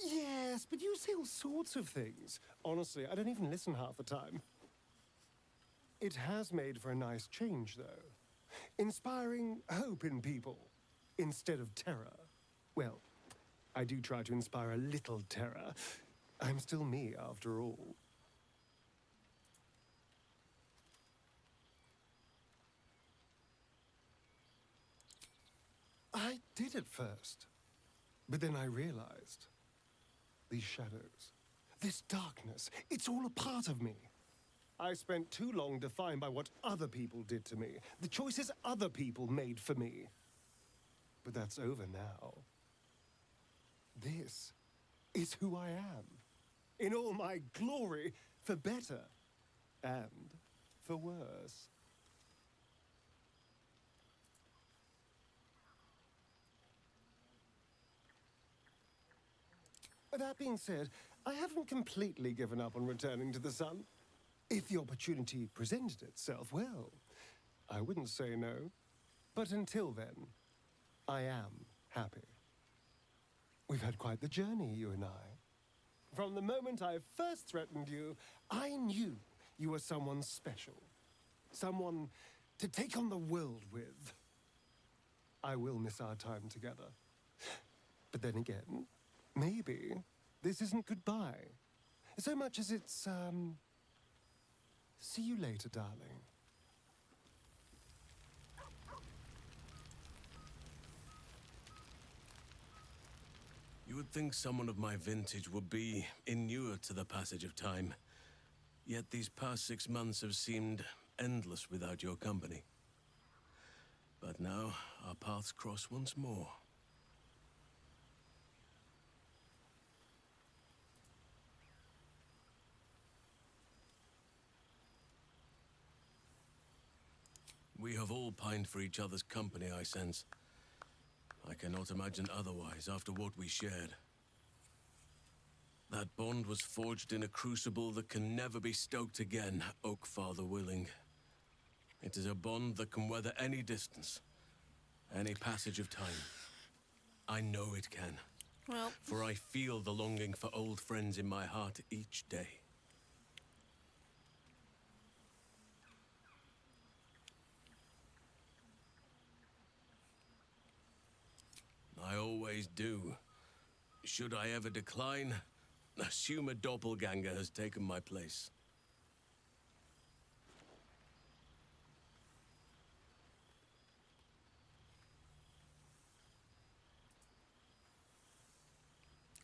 Yes, but you say all sorts of things. Honestly, I don't even listen half the time. It has made for a nice change, though. Inspiring hope in people instead of terror. Well, I do try to inspire a little terror. I'm still me, after all. I did at first. But then I realized these shadows, this darkness, it's all a part of me. I spent too long defined by what other people did to me, the choices other people made for me. But that's over now. This is who I am, in all my glory, for better and for worse. That being said, I haven't completely given up on returning to the sun. If the opportunity presented itself, well, I wouldn't say no. But until then, I am happy. We've had quite the journey, you and I. From the moment I first threatened you, I knew you were someone special. Someone to take on the world with. I will miss our time together. But then again, maybe this isn't goodbye. So much as it's, see you later, darling. You would think someone of my vintage would be inured to the passage of time. Yet these past 6 months have seemed endless without your company. But now, our paths cross once more. We have all pined for each other's company, I sense. I cannot imagine otherwise after what we shared. That bond was forged in a crucible that can never be stoked again, Oak Father willing. It is a bond that can weather any distance, any passage of time. I know it can. Well, For I feel the longing for old friends in my heart each day. I always do. Should I ever decline, assume a doppelganger has taken my place.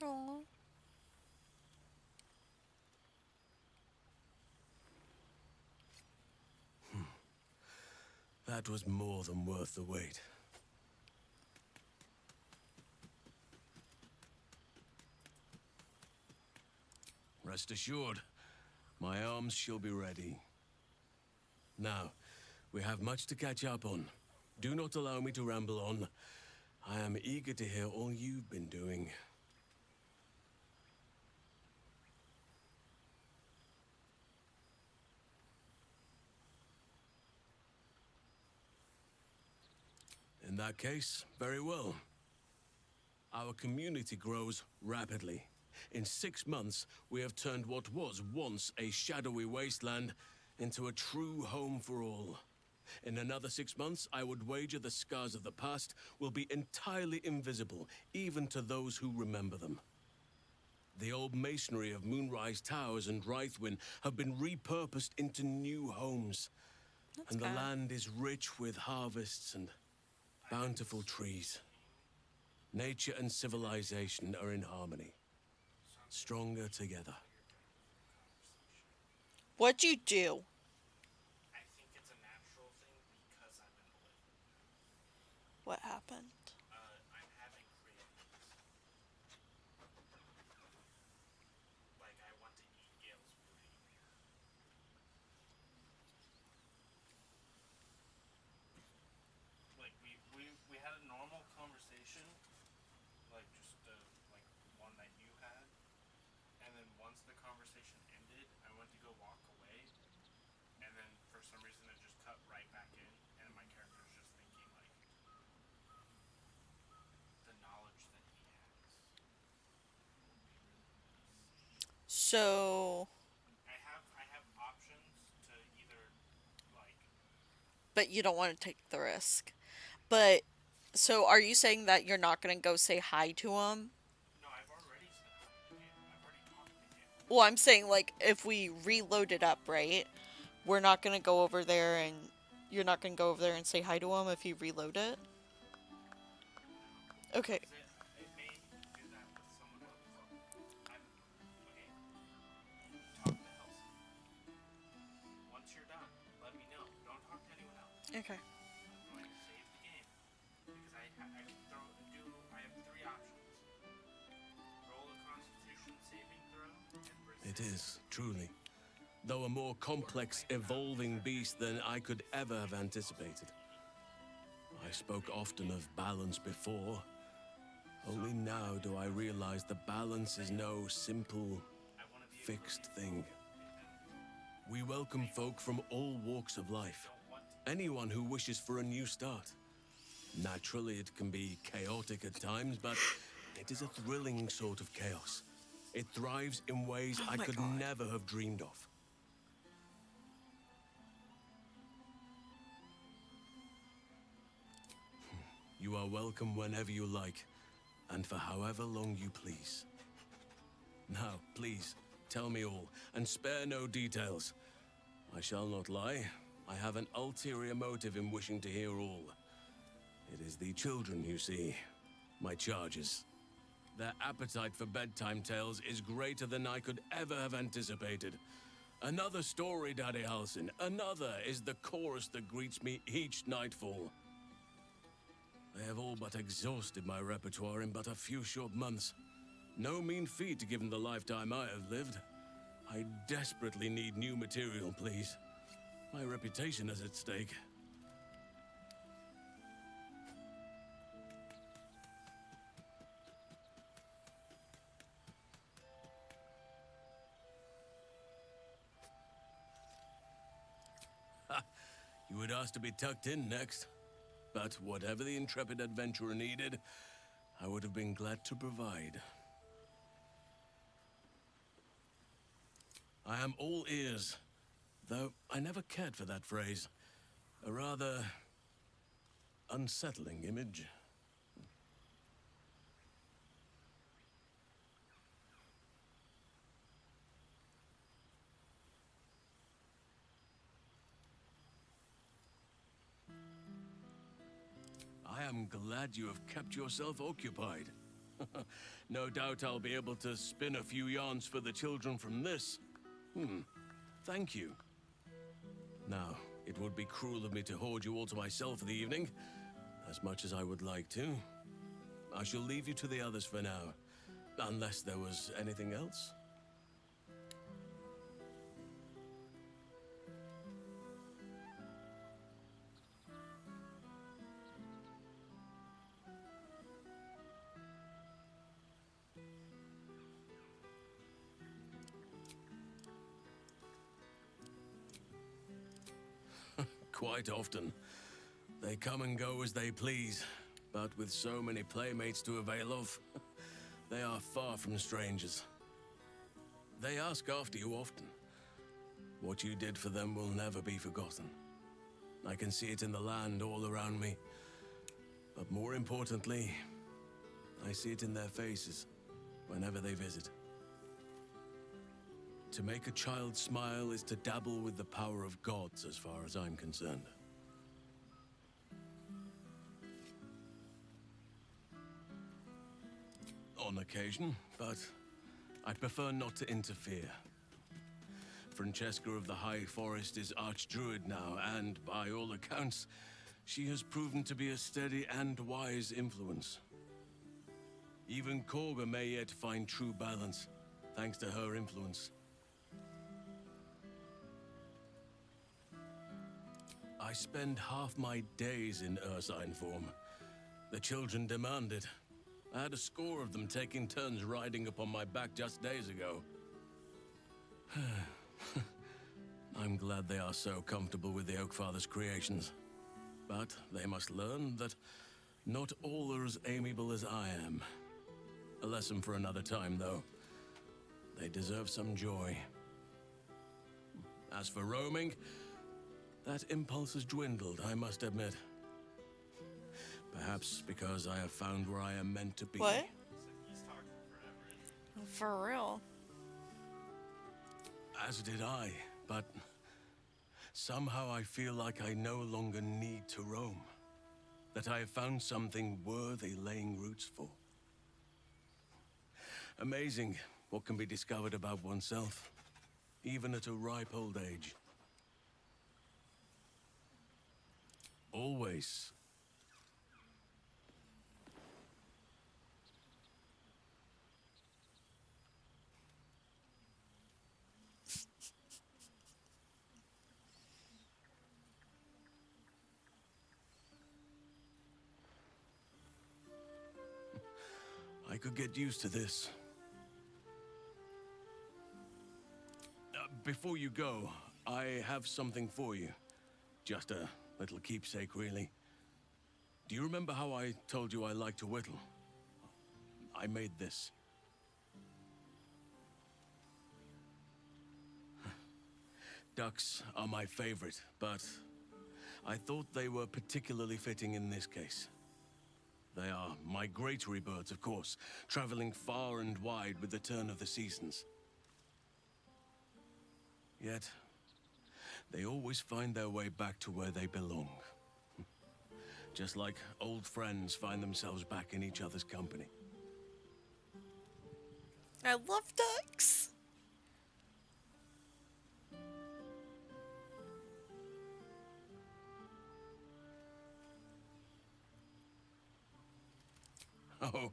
oh, That was more than worth the wait. Rest assured, my arms shall be ready. Now, we have much to catch up on. Do not allow me to ramble on. I am eager to hear all you've been doing. In that case, very well. Our community grows rapidly. In 6 months, we have turned what was once a shadowy wasteland into a true home for all. In another 6 months, I would wager the scars of the past will be entirely invisible, even to those who remember them. The old masonry of Moonrise Towers and Rythwin have been repurposed into new homes. And the land is rich with harvests and bountiful trees. Nature and civilization are in harmony. Stronger together. what'd you do? I think it's a natural thing because I've been away. What happened? I'm having cravings. Like, I want to eat Gale's brain. Like, we had a normal conversation, like, just So, I have options to either like but you don't want to take the risk. But so are you saying that you're not going to go say hi to him? no, I've already said hi to Gale. I've already talked to Gale. Well, I'm saying like if we reload it up, right? We're not going to go over there and you're not going to go over there and say hi to him if you reload it? No. Okay. Because it may do that with someone else. I'm okay. Talk to Helson. Once you're done, let me know. Don't talk to anyone else. Okay. I'm going to save the game because I have three options. Roll a Constitution saving throw and It resist. is, truly. Though a more complex, evolving beast than I could ever have anticipated. I spoke often of balance before. Only now do I realize the balance is no simple, fixed thing. We welcome folk from all walks of life. Anyone who wishes for a new start. Naturally, it can be chaotic at times, but it is a thrilling sort of chaos. It thrives in ways I could never have dreamed of. You are welcome whenever you like, and for however long you please. Now, please, tell me all, and spare no details. I shall not lie, I have an ulterior motive in wishing to hear all. It is the children, you see, my charges. Their appetite for bedtime tales is greater than I could ever have anticipated. Another story, Daddy Halsin, another is the chorus that greets me each nightfall. They have all but exhausted my repertoire in but a few short months. No mean feat given the lifetime I have lived. I desperately need new material, please. My reputation is at stake. Ha! You would ask to be tucked in next. But whatever the intrepid adventurer needed, I would have been glad to provide. I am all ears, though I never cared for that phrase. A rather unsettling image. I am glad you have kept yourself occupied. No doubt I'll be able to spin a few yarns for the children from this. Thank you. Now, it would be cruel of me to hoard you all to myself for the evening, as much as I would like to. I shall leave you to the others for now, unless there was anything else. Quite often. They come and go as they please, but with so many playmates to avail of, they are far from strangers. They ask after you often. What you did for them will never be forgotten. I can see it in the land all around me, but more importantly, I see it in their faces whenever they visit. To make a child smile is to dabble with the power of gods, as far as I'm concerned. On occasion, but I'd prefer not to interfere. Francesca of the High Forest is Archdruid now, and by all accounts, she has proven to be a steady and wise influence. Even Korga may yet find true balance, thanks to her influence. I spend half my days in Ursine form. The children demand it. I had a score of them taking turns riding upon my back just days ago. I'm glad they are so comfortable with the Oakfather's creations. But they must learn that not all are as amiable as I am. A lesson for another time, though. They deserve some joy. As for roaming, that impulse has dwindled, I must admit. Perhaps because I have found where I am meant to be. What? For real. As did I, but somehow I feel like I no longer need to roam. That I have found something worthy laying roots for. Amazing what can be discovered about oneself, even at a ripe old age. Always. I could get used to this. Before you go, I have something for you. Just a little keepsake, really. Do you remember how I told you I like to whittle? I made this. Ducks are my favorite, but I thought they were particularly fitting in this case. They are migratory birds, of course, traveling far and wide with the turn of the seasons. Yet, they always find their way back to where they belong. Just like old friends find themselves back in each other's company. I love ducks. Oh,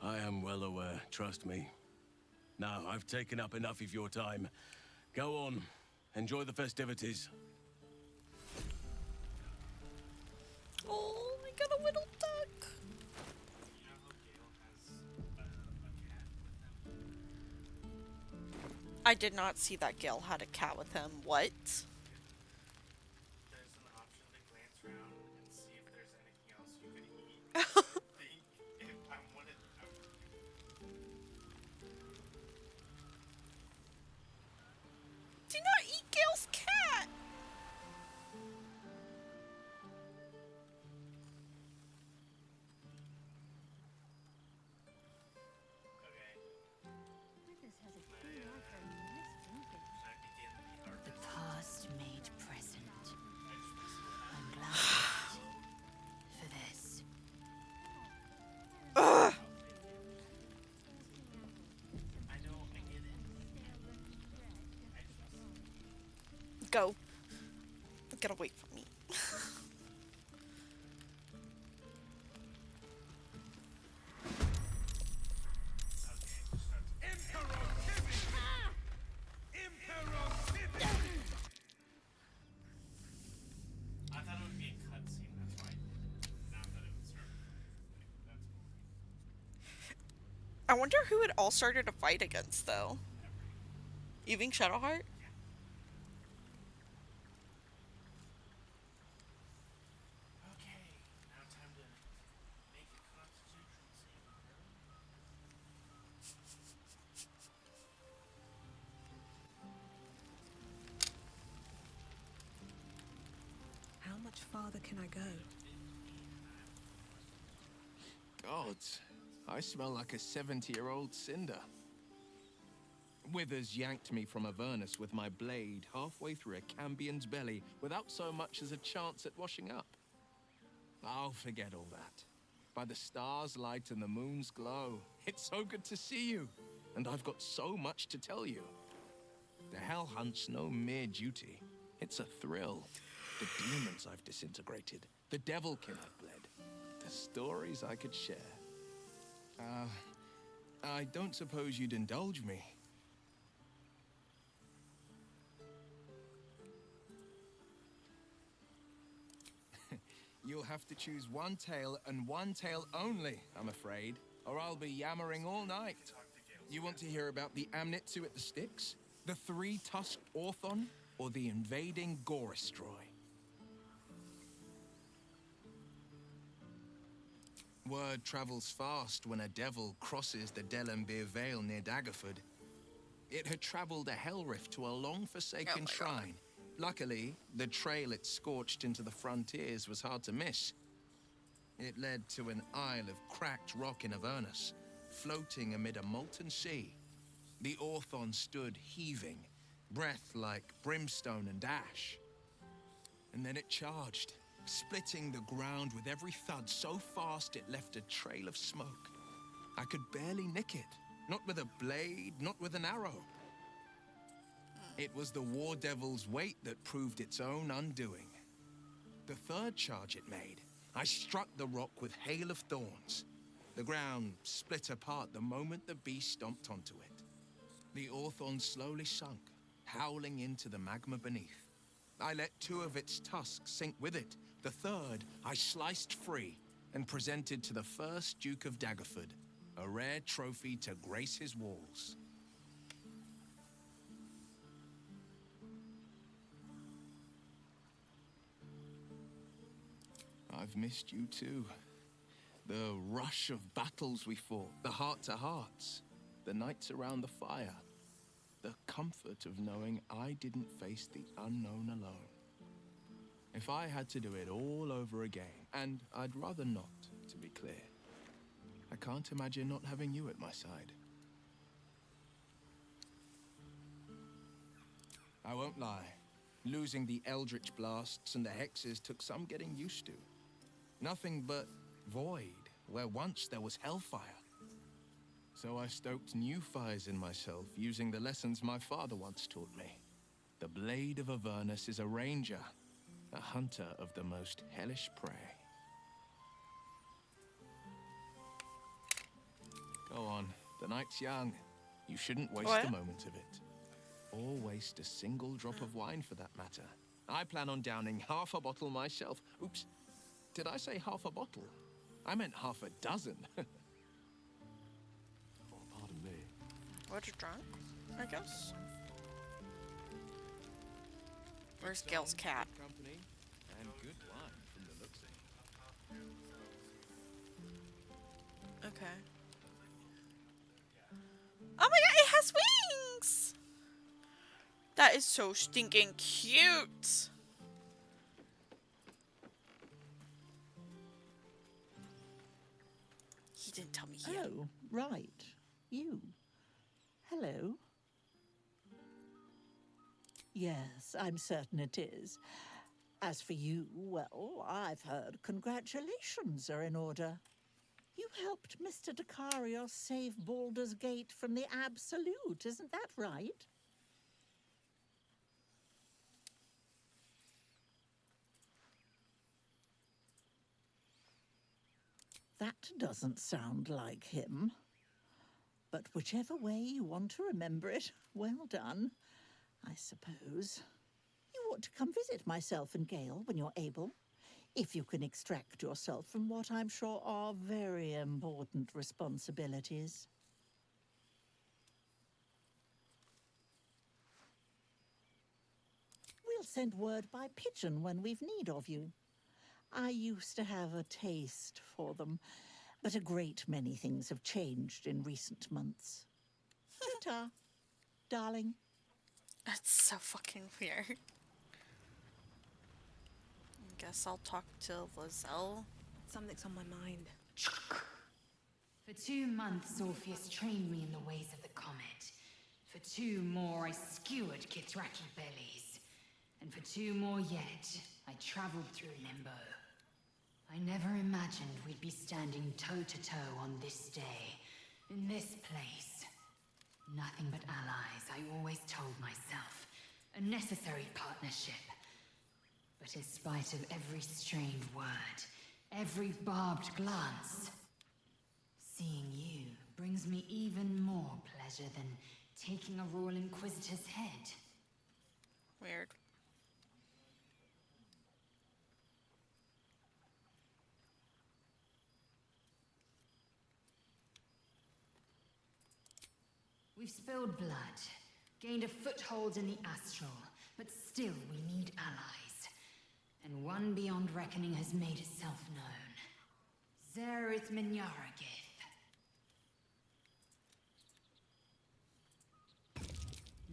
I am well aware, trust me. Now, I've taken up enough of your time. Go on, enjoy the festivities. Oh, I got a little duck. I did not see that Gale had a cat with him. What? There's an option to glance around and see if there's anything else you could eat. I think if I wanted, Do not eat Gale's cat. The past made present. I'm glad I did. For this. Ugh. Go. Get away from me. I thought it would be a cutscene, that's why. Now that it would start. That's I wonder who it all started a fight against, though. You think Shadowheart? okay. Now time to make a constitution save. How much farther can I go? Gods, I smell like a 70-year-old cinder. Withers yanked me from Avernus with my blade halfway through a Cambion's belly without so much as a chance at washing up. I'll forget all that. By the stars' light and the moon's glow, it's so good to see you, and I've got so much to tell you. The Hell Hunt's no mere duty. It's a thrill. The demons I've disintegrated, the devilkin I've bled, the stories I could share. I don't suppose you'd indulge me. You'll have to choose one tale and one tale only, I'm afraid, or I'll be yammering all night. You want to hear about the Amnitsu at the Styx, the three-tusked Orthon, or the invading Goristroy? Word travels fast when a devil crosses the Delembir Vale near Daggerford. It had traveled a hell rift to a long-forsaken shrine. Luckily, the trail it scorched into the frontiers was hard to miss. It led to an isle of cracked rock in Avernus, floating amid a molten sea. The Orthon stood heaving, breath like brimstone and ash. And then it charged, splitting the ground with every thud so fast it left a trail of smoke. I could barely nick it, not with a blade, not with an arrow. It was the War Devil's weight that proved its own undoing. The third charge it made, I struck the rock with hail of thorns. The ground split apart the moment the beast stomped onto it. The Orthon slowly sunk, howling into the magma beneath. I let 2 of its tusks sink with it. The third I sliced free and presented to the first Duke of Daggerford, a rare trophy to grace his walls. I've missed you too. The rush of battles we fought, the heart-to-hearts, the nights around the fire, the comfort of knowing I didn't face the unknown alone. If I had to do it all over again, and I'd rather not, to be clear, I can't imagine not having you at my side. I won't lie. Losing the Eldritch Blasts and the Hexes took some getting used to. Nothing but void, where once there was hellfire. So I stoked new fires in myself, using the lessons my father once taught me. The Blade of Avernus is a ranger, a hunter of the most hellish prey. Go on, the night's young. You shouldn't waste a moment of it. Or waste a single drop of wine for that matter. I plan on downing half a bottle myself. Oops, did I say half a bottle? I meant half a dozen. Oh, pardon me. What, you drunk? I guess. Where's Gail's cat? Company and good wine from the looks of it. Okay. Oh my god, it has wings! That is so stinking cute! He didn't tell me yet. Oh, right. You. Hello. Yes, I'm certain it is. As for you, well, I've heard congratulations are in order. You helped Mr. Dacarios save Baldur's Gate from the Absolute, isn't that right? That doesn't sound like him. But whichever way you want to remember it, well done, I suppose. You ought to come visit myself and Gale when you're able, if you can extract yourself from what I'm sure are very important responsibilities. We'll send word by pigeon when we've need of you. I used to have a taste for them, but a great many things have changed in recent months. Ta-ta, darling. That's so fucking weird. I guess I'll talk to Lizelle. Something's on my mind. For 2 months, Orpheus trained me in the ways of the comet. For 2 more, I skewered Kithraki bellies. And for 2 more yet, I traveled through Limbo. I never imagined we'd be standing toe-to-toe on this day, in this place. Nothing but allies, I always told myself. A necessary partnership. But in spite of every strained word, every barbed glance, seeing you brings me even more pleasure than taking a Royal Inquisitor's head. Weird. We've spilled blood, gained a foothold in the astral, but still we need allies. And one beyond reckoning has made itself known. Zerith Minyaragith.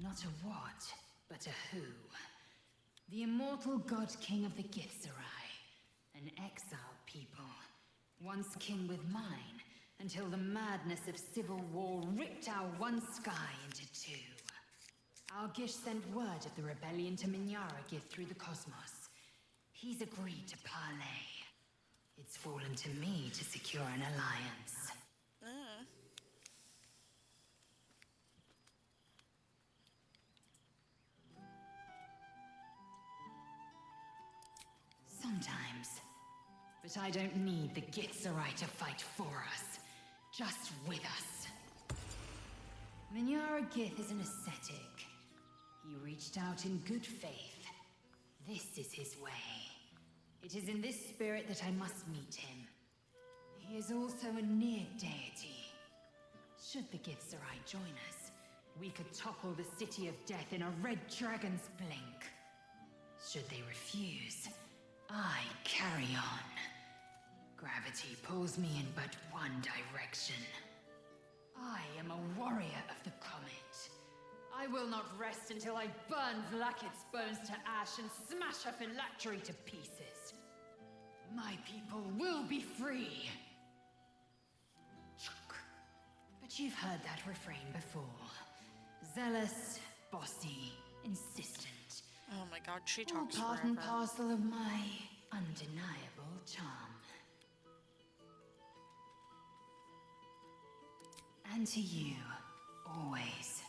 Not a what, but a who. The immortal god king of the Githzerai. An exiled people. Once kin with mine, until the madness of civil war ripped our one sky into two. Our Gish sent word of the rebellion to Minyara Gith through the cosmos. He's agreed to parley. It's fallen to me to secure an alliance. Sometimes. But I don't need the Githzerai to fight for us. Just with us. Minyara Gith is an ascetic. He reached out in good faith. This is his way. It is in this spirit that I must meet him. He is also a near deity. Should the Githzerai join us, we could topple the City of Death in a red dragon's blink. Should they refuse, I carry on. Gravity pulls me in but one direction. I am a warrior of the comet. I will not rest until I burn Vlaakith's bones to ash and smash her phylactery to pieces. My people will be free. But you've heard that refrain before. Zealous, bossy, insistent. Oh my god, she All talks part forever. and parcel of my undeniable charm. And to you, always.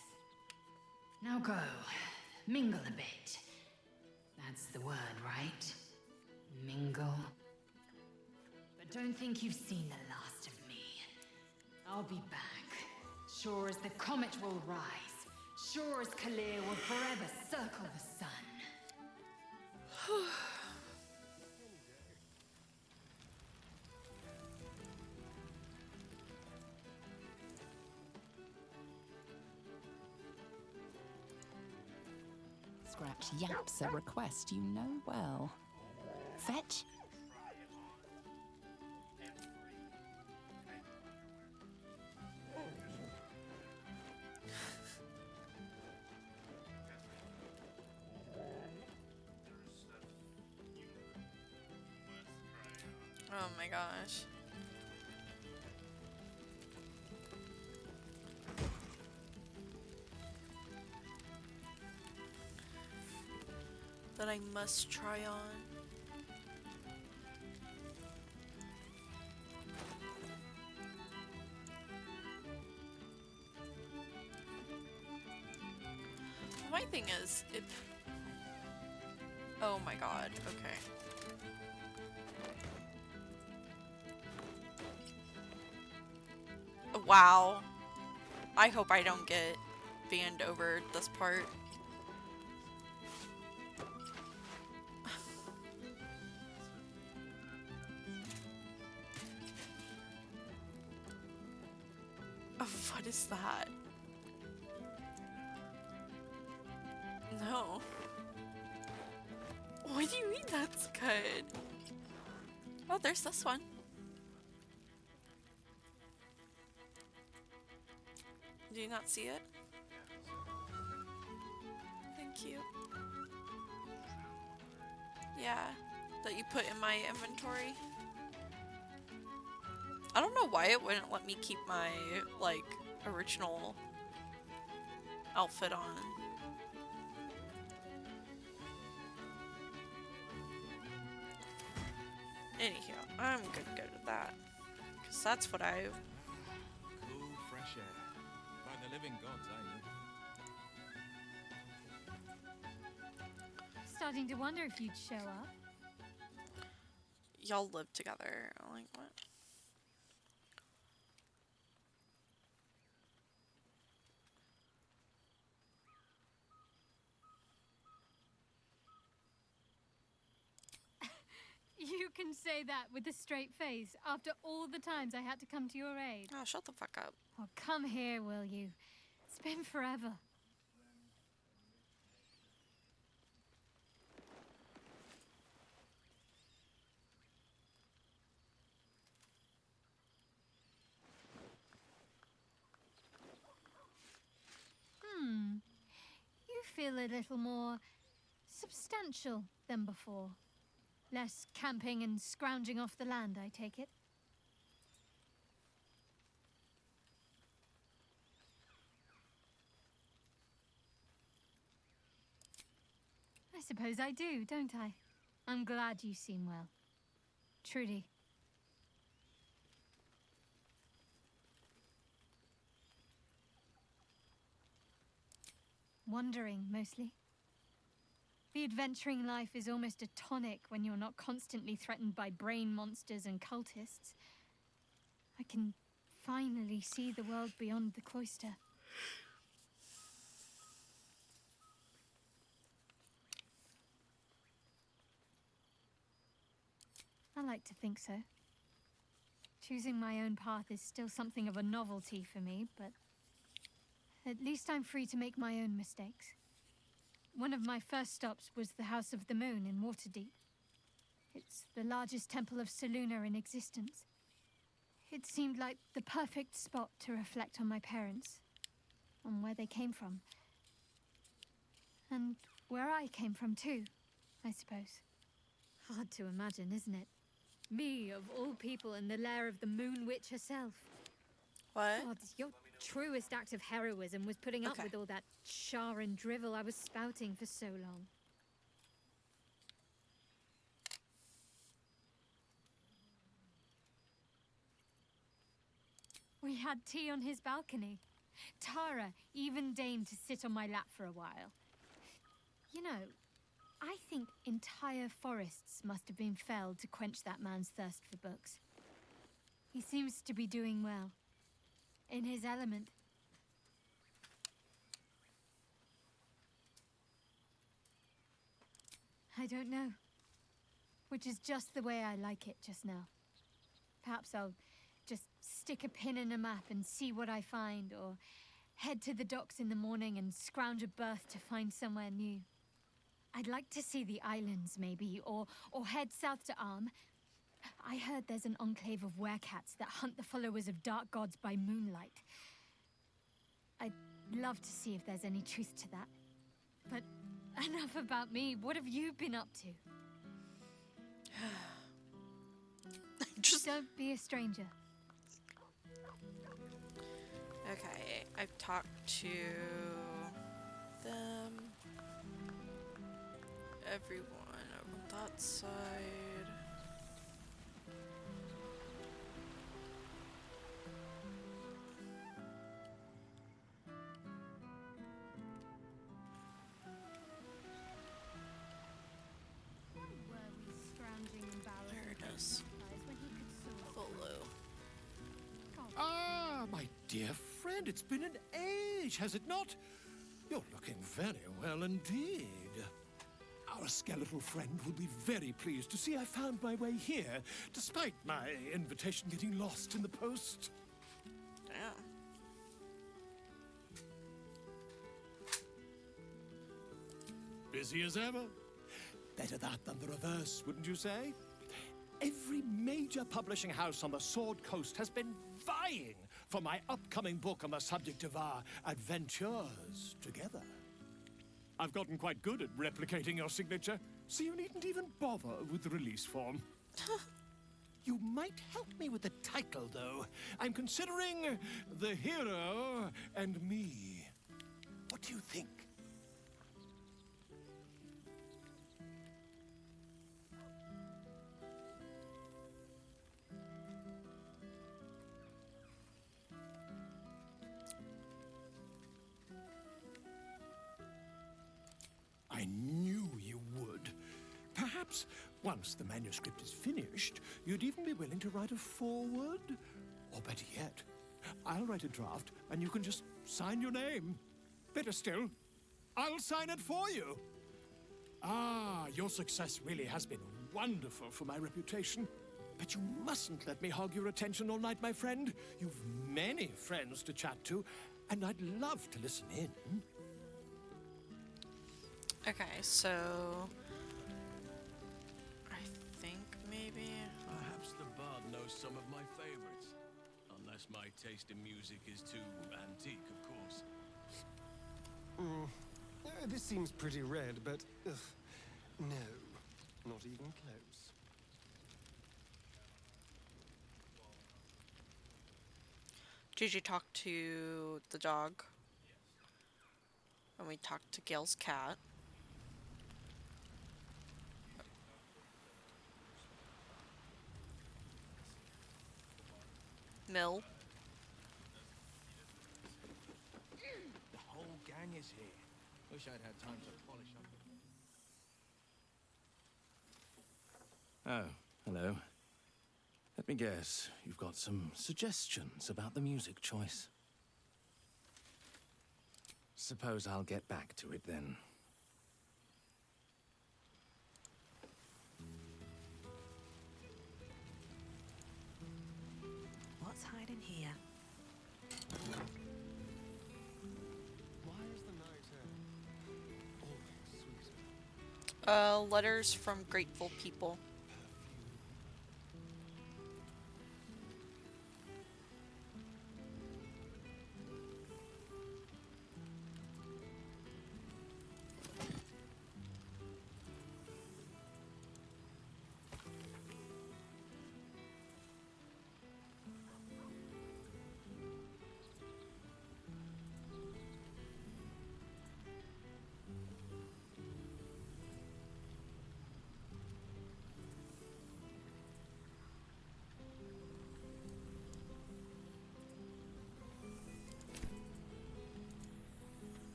Now go, mingle a bit. That's the word, right? Mingle. But don't think you've seen the last of me. I'll be back. Sure as the comet will rise. Sure as Kalir will forever circle the sun. Scratch yaps a request you know well. Fetch. Oh my gosh. That I must try on. My thing is, if... Oh my god, okay. Wow. I hope I don't get banned over this part. Oh, what is that? No. What do you mean that's good? Oh, there's this one. Do you not see it? Thank you. Yeah, that you put in my inventory. I don't know why it wouldn't let me keep my, like, original outfit on. Anyhow, I'm gonna go to that. Because that's what I... Cool, fresh air. By the living gods, Starting to wonder if you'd show up. Y'all live together. I'm like, what? You can say that with a straight face after all the times I had to come to your aid. Oh, shut the fuck up. Oh, come here, will you? It's been forever. feel a little more substantial than before. Less camping and scrounging off the land, I take it. I suppose I do, don't I? I'm glad you seem well. Trudy. Wandering, mostly. The adventuring life is almost a tonic when you're not constantly threatened by brain monsters and cultists. I can finally see the world beyond the cloister. I like to think so. Choosing my own path is still something of a novelty for me, but at least I'm free to make my own mistakes. One of my first stops was the House of the Moon in Waterdeep. It's the largest temple of Selûne in existence. It seemed like the perfect spot to reflect on my parents, on where they came from. And where I came from too, I suppose. Hard to imagine, isn't it? Me, of all people, in the lair of the Moon Witch herself. What? God, your truest act of heroism was putting up with all that char and drivel I was spouting for so long. We had tea on his balcony. Tara even deigned to sit on my lap for a while. You know, I think entire forests must have been felled to quench that man's thirst for books. He seems to be doing well. In his element. I don't know. Which is just the way I like it just now. Perhaps I'll just stick a pin in a map and see what I find, or head to the docks in the morning and scrounge a berth to find somewhere new. I'd like to see the islands, maybe, or head south to Arm. I heard there's an enclave of werecats that hunt the followers of dark gods by moonlight. I'd love to see if there's any truth to that. But enough about me. What have you been up to? Don't be a stranger. Okay, I've talked to them. Everyone on that side. There it is. Follow. Ah, my dear friend, it's been an age, has it not? You're looking very well indeed. Our skeletal friend will be very pleased to see I found my way here, despite my invitation getting lost in the post. Yeah. Busy as ever. Better that than the reverse, wouldn't you say? Every major publishing house on the Sword Coast has been vying for my upcoming book on the subject of our adventures together. I've gotten quite good at replicating your signature, so you needn't even bother with the release form. You might help me with the title, though. I'm considering The Hero and Me. What do you think? I knew you would. Perhaps once the manuscript is finished, you'd even be willing to write a foreword? Or better yet, I'll write a draft and you can just sign your name. Better still, I'll sign it for you. Ah, your success really has been wonderful for my reputation. But you mustn't let me hog your attention all night, my friend. You've many friends to chat to, and I'd love to listen in. Okay, so I think maybe Perhaps the bard knows some of my favorites. Unless my taste in music is too antique, of course. This seems pretty red, but no, not even close. Did you talk to the dog? And we talked to Gail's cat. Mill. The whole gang is here. Wish I'd had time to polish up. Oh, hello. Let me guess, you've got some suggestions about the music choice. Suppose I'll get back to it then. What's hiding here? Why is the night always sweeter? Letters from grateful people.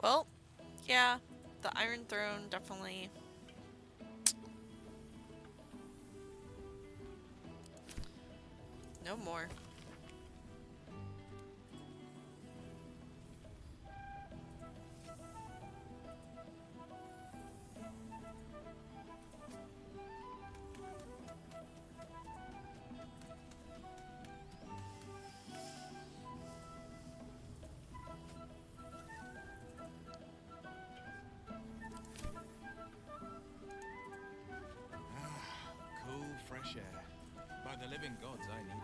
Well, yeah, the Iron Throne definitely. No more. Cool, fresh air. By the living gods, I needed it.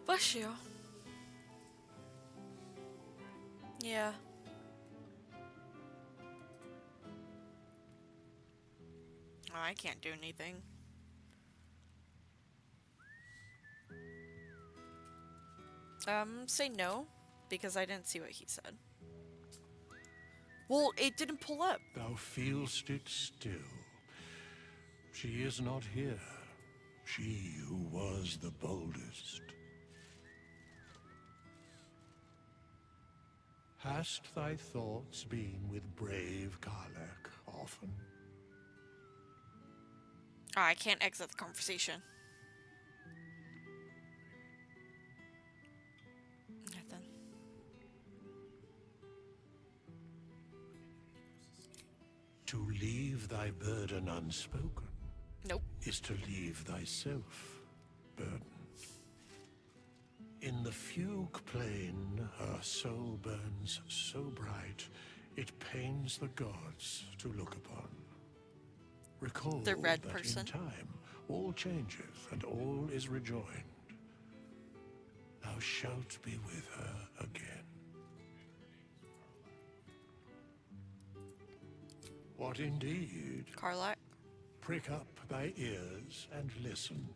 Bless you. Yeah. Oh, I can't do anything. Say no, because I didn't see what he said. Well, it didn't pull up. Thou feelst it still. She is not here. She who was the boldest. Hast thy thoughts been with brave Karlak often? Oh, I can't exit the conversation. Nothing. To leave thy burden unspoken. Nope. Is to leave thyself burdened. In the fugue plain, her soul burns so bright, It pains the gods to look upon. Recall The red that person. in time all changeth and all is rejoined. Thou shalt be with her again. What indeed? Karlak? Prick up thy ears and listen.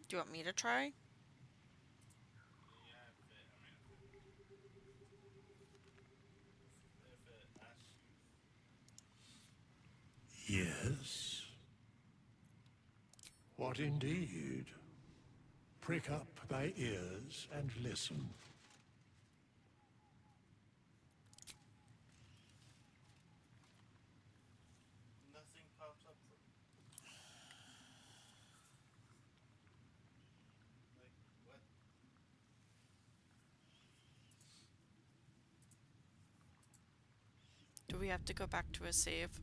Do you want me to try? Yes. What indeed? Prick up thy ears and listen. Nothing pops up for me. Like, what? Do we have to go back to a save?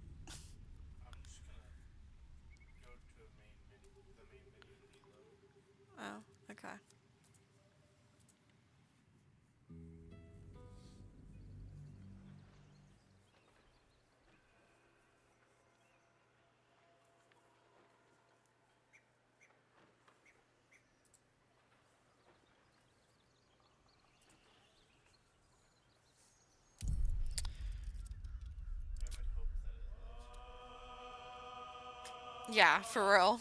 I'm just gonna go to the main menu and reload. Oh, okay. Yeah, for real.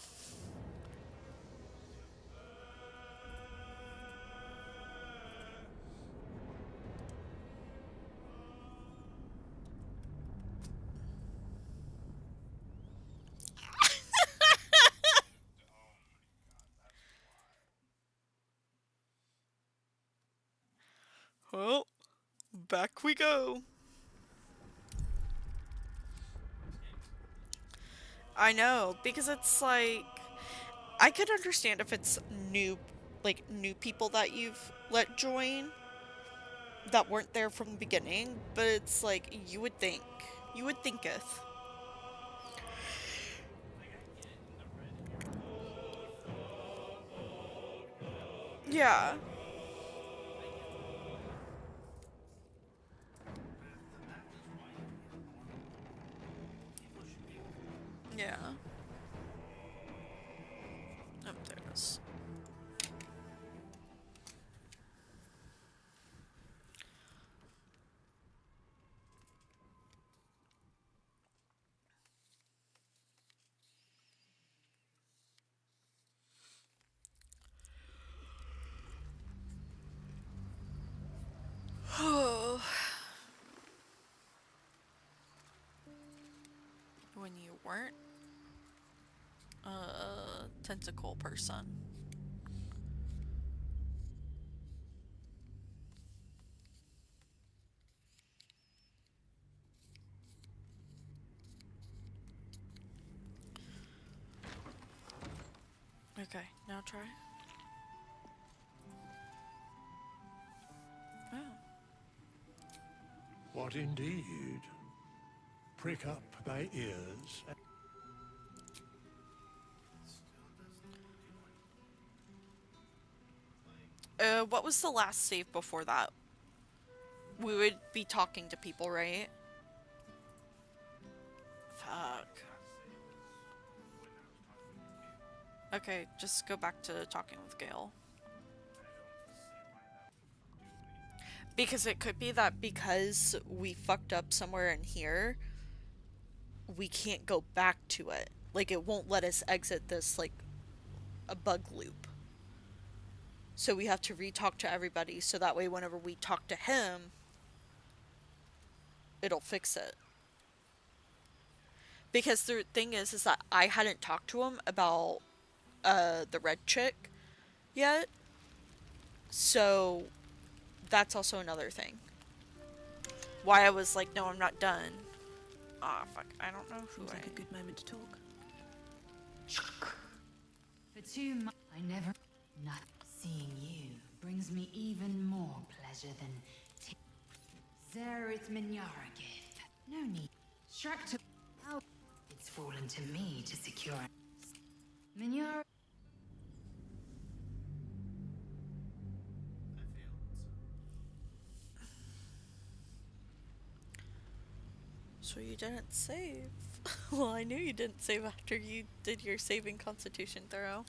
Well, back we go. I know, because it's like I could understand if it's new people that you've let join that weren't there from the beginning, but it's like you would thinketh. Yeah. Yeah. Oh, there it is. Oh. When you weren't a tentacle person. Okay, now try. Oh. What indeed? Prick up thy ears. What was the last save before that? We would be talking to people, right? Fuck. Okay, just go back to talking with Gale. Because it could be that because we fucked up somewhere in here, we can't go back to it. Like, it won't let us exit this, like, a bug loop. So we have to re-talk to everybody, so that way whenever we talk to him, it'll fix it. Because the thing is that I hadn't talked to him about the red chick yet. So that's also another thing. Why I was like, no, I'm not done. Ah, fuck. I don't know who Seems like a good moment to talk. For 2 months, I never. Not seeing you brings me even more pleasure than. Zerith Minyaragith. No need. Shrek to. How. It's fallen to me to secure it. Minyar. So you didn't save. Well, I knew you didn't save after you did your saving constitution throw.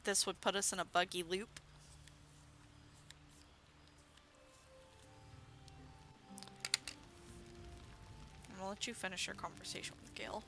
This would put us in a buggy loop. I'm gonna let you finish your conversation with Gale.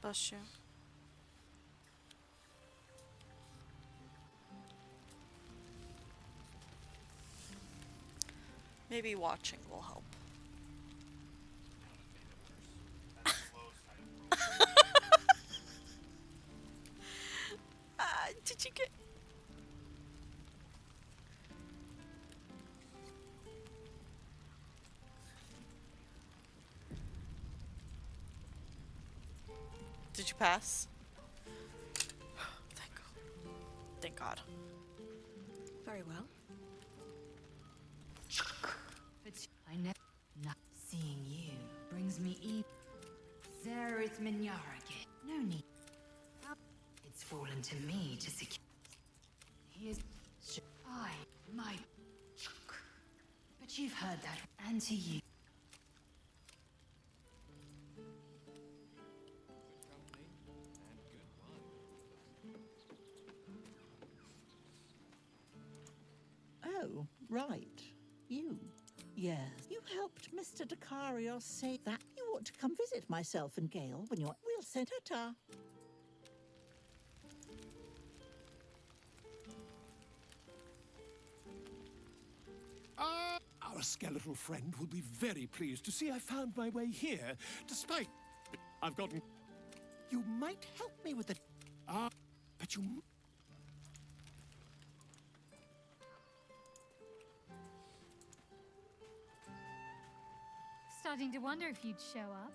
Bless you. Maybe watching will help. Did you get... Did you pass? Thank God. Thank God. Very well. I never. Not seeing you brings me even. Zerith Minyaragith. No need. It's fallen to me to secure. Here's. I might. But you've heard that. And to you. Oh, right. You. Yes. You helped Mr. Dakarios say that. You ought to come visit myself and Gale when you're... We'll send her ta. Our skeletal friend will be very pleased to see I found my way here, despite... I've gotten... You might help me with the... but you... Starting to wonder if you'd show up.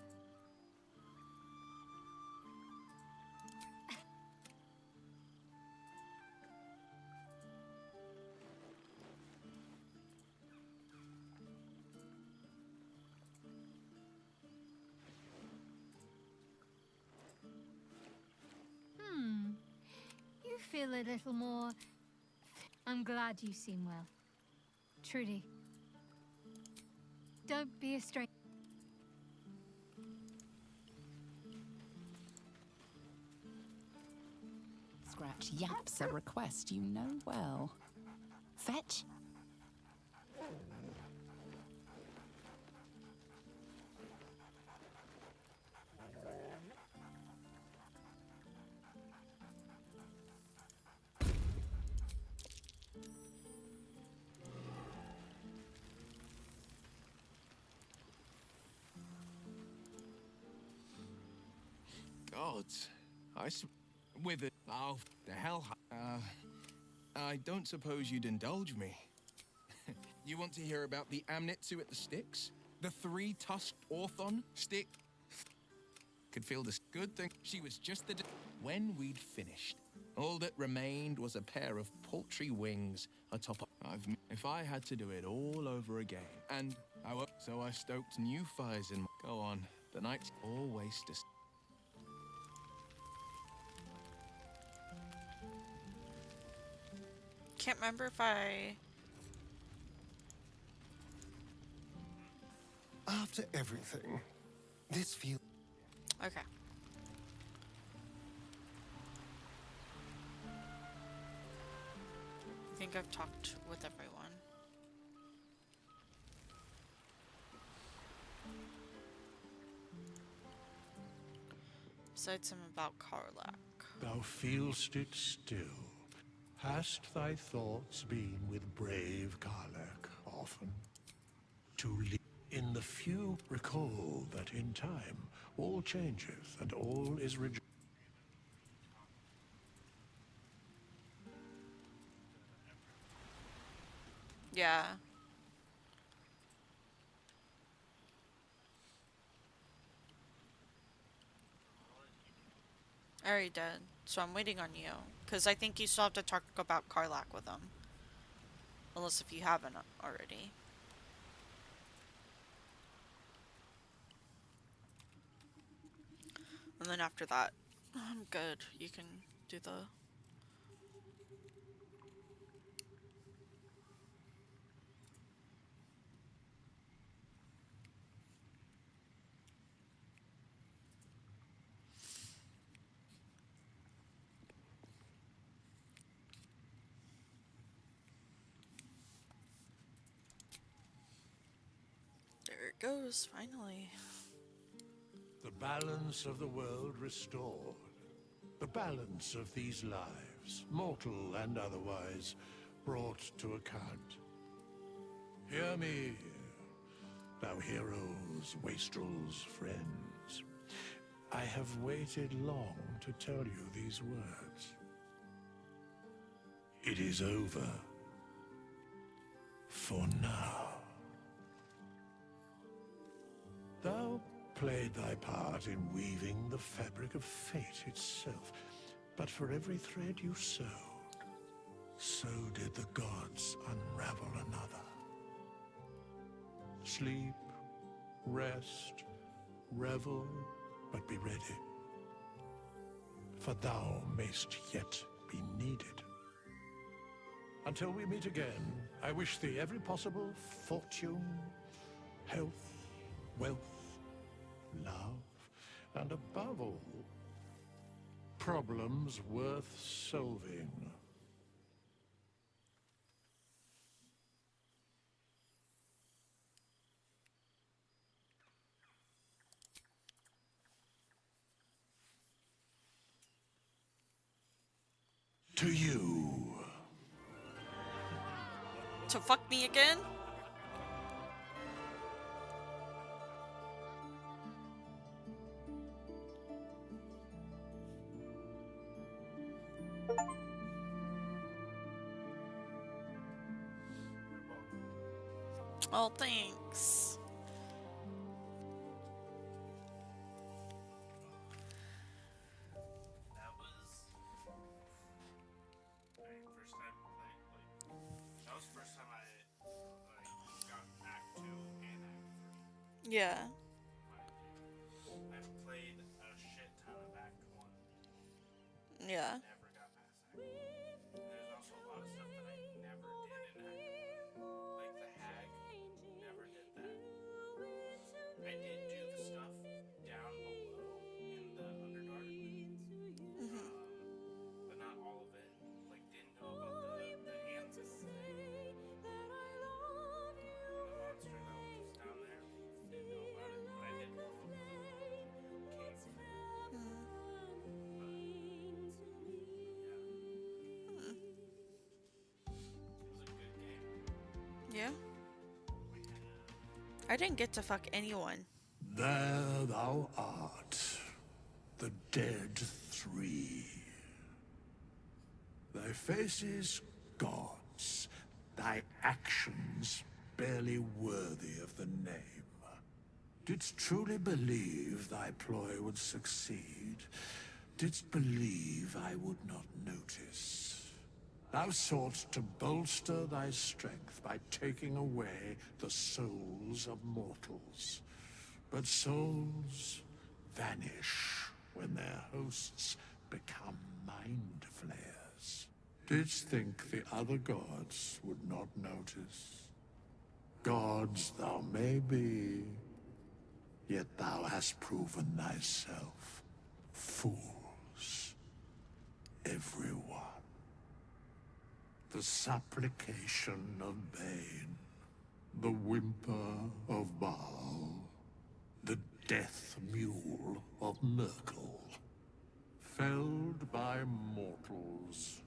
You feel a little more... I'm glad you seem well. Trudy. Don't be a stranger. Scratch yaps a request you know well. Fetch. Gods, with it. Oh, the hell. I don't suppose you'd indulge me. You want to hear about the Amnitsu at the Styx? The three-tusked Orthon stick? Could feel this good thing. She was just the... When we'd finished, all that remained was a pair of paltry wings atop of... If I had to do it all over again, and so I stoked new fires in my... Go on, the night's always just... can't remember if I... After everything, this feels... Okay. I think I've talked with everyone. Besides him about Karlach. Thou feelst it still. Hast thy thoughts been with brave Karlach often? To live in the few, recall that in time all changeth and all is rejoiced. Yeah. I already did, so I'm waiting on you. Because I think you still have to talk about Karlach with him. Unless if you haven't already. And then after that, I'm good. You can do the... There it goes, finally. The balance of the world restored. The balance of these lives, mortal and otherwise, brought to account. Hear me, thou heroes, wastrels, friends. I have waited long to tell you these words. It is over. For now. Thou played thy part in weaving the fabric of fate itself, but for every thread you sewed, so did the gods unravel another. Sleep, rest, revel, but be ready. For thou mayst yet be needed. Until we meet again, I wish thee every possible fortune, health, wealth, love, and above all, problems worth solving. To you. To fuck me again? Oh, thanks. That was my first time playing. That was the first time I got Act 2 and Act 3. Yeah. I've played a shit ton of Act 1. Yeah. Never got past Act 1. There's also a lot of stuff that I never did in Act 1. Like the Hag, never did that. I did do the stuff down below in the Underdark. But not all of it. Like, didn't know about the anthem thing. The monster that was down there. Didn't know about it, but I did know about the cave. It was a good game. Yeah. I didn't get to fuck anyone. There thou art, the dead three. Thy faces gods, thy actions barely worthy of the name. Didst truly believe thy ploy would succeed? Didst believe I would not notice? Thou sought to bolster thy strength by taking away the souls of mortals. But souls vanish when their hosts become mind flayers. Didst think the other gods would not notice? Gods thou may be, yet thou hast proven thyself. Fools, everyone. The supplication of Bane, the whimper of Baal, the death mule of Merkel. Felled by mortals.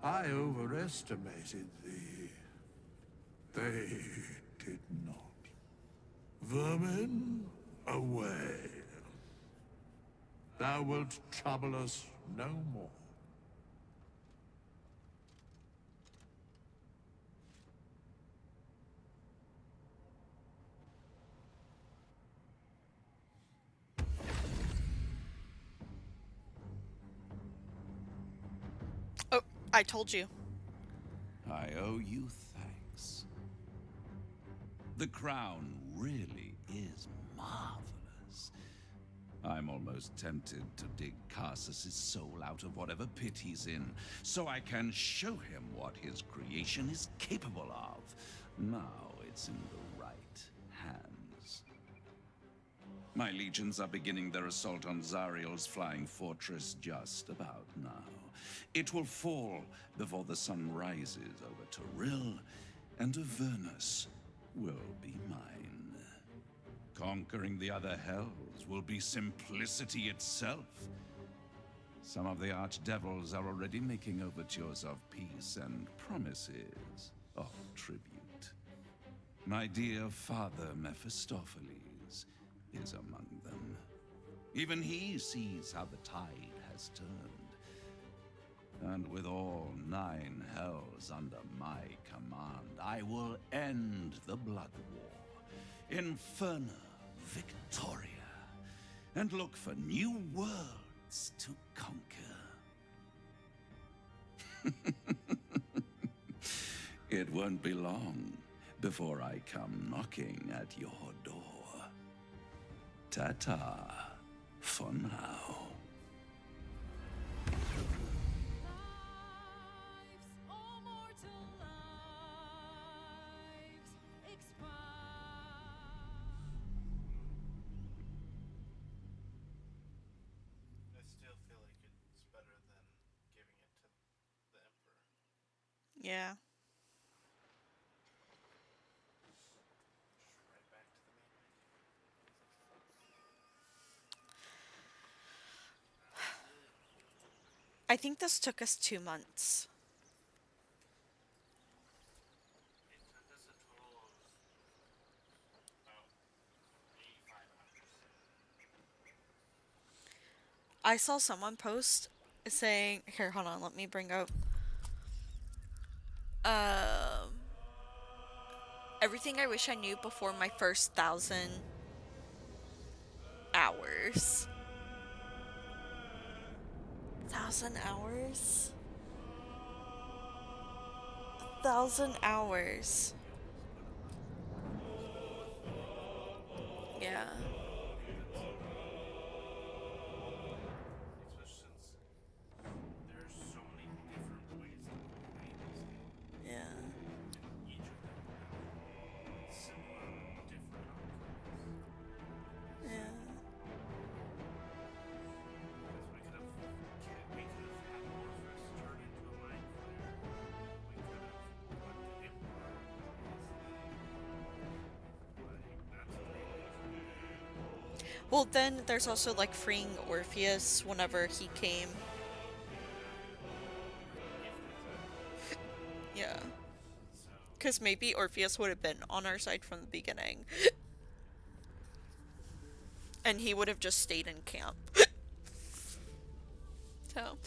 I overestimated thee. They did not. Vermin, away. Thou wilt trouble us no more. Oh, I told you. I owe you thanks. The crown really is marvelous. I'm almost tempted to dig Carsus's soul out of whatever pit he's in, so I can show him what his creation is capable of. Now it's in the right hands. My legions are beginning their assault on Zariel's flying fortress just about now. It will fall before the sun rises over Toril, and Avernus will be mine. Conquering the other hells will be simplicity itself. Some of the archdevils are already making overtures of peace and promises of tribute. My dear father Mephistopheles is among them. Even he sees how the tide has turned. And with all 9 hells under my command, I will end the blood war, Inferna Victoria, and look for new worlds to conquer. It won't be long before I come knocking at your door. Ta-ta for now. I still feel like it's better than giving it to the Emperor. Yeah. Right back to the main menu. I think this took us 2 months. It took us a total of about 85 hours. I saw someone post saying, here, hold on, let me bring up everything I wish I knew before my first 1,000 hours. 1,000 hours? 1,000 hours. Yeah. Especially since there's so many different ways of playing this game. Yeah. And each of them have similar, different outcomes. Yeah. Because we could have had Morphus turn into a mind flayer. We could have put the Emperor as that's Well, then there's also like freeing Orpheus whenever he came. Yeah. Because maybe Orpheus would have been on our side from the beginning. And he would have just stayed in camp. So,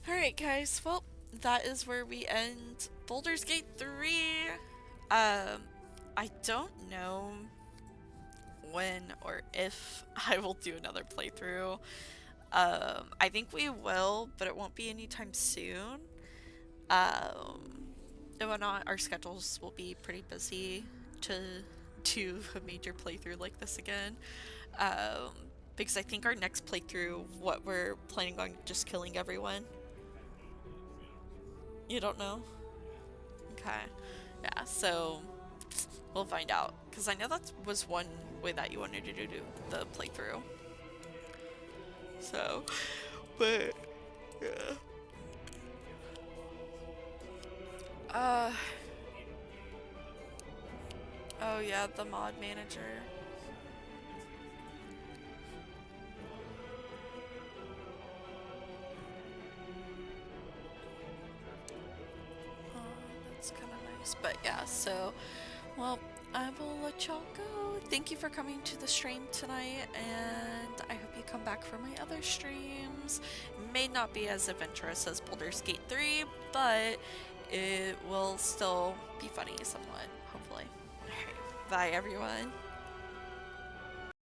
alright guys, well, that is where we end Baldur's Gate 3. I don't know when or if I will do another playthrough. I think we will, but it won't be anytime soon. And whatnot, our schedules will be pretty busy to do a major playthrough like this again. Because I think our next playthrough, what we're planning on just killing everyone. You don't know? Okay. Yeah, so we'll find out. Because I know that was one way that you wanted to do the playthrough. So, but, yeah. Oh yeah, the mod manager. That's kind of nice. But yeah, so, well, I will let y'all go. Thank you for coming to the stream tonight, and I hope you come back for my other streams. It may not be as adventurous as Baldur's Gate 3, but it will still be funny somewhat, hopefully. Alright, bye everyone.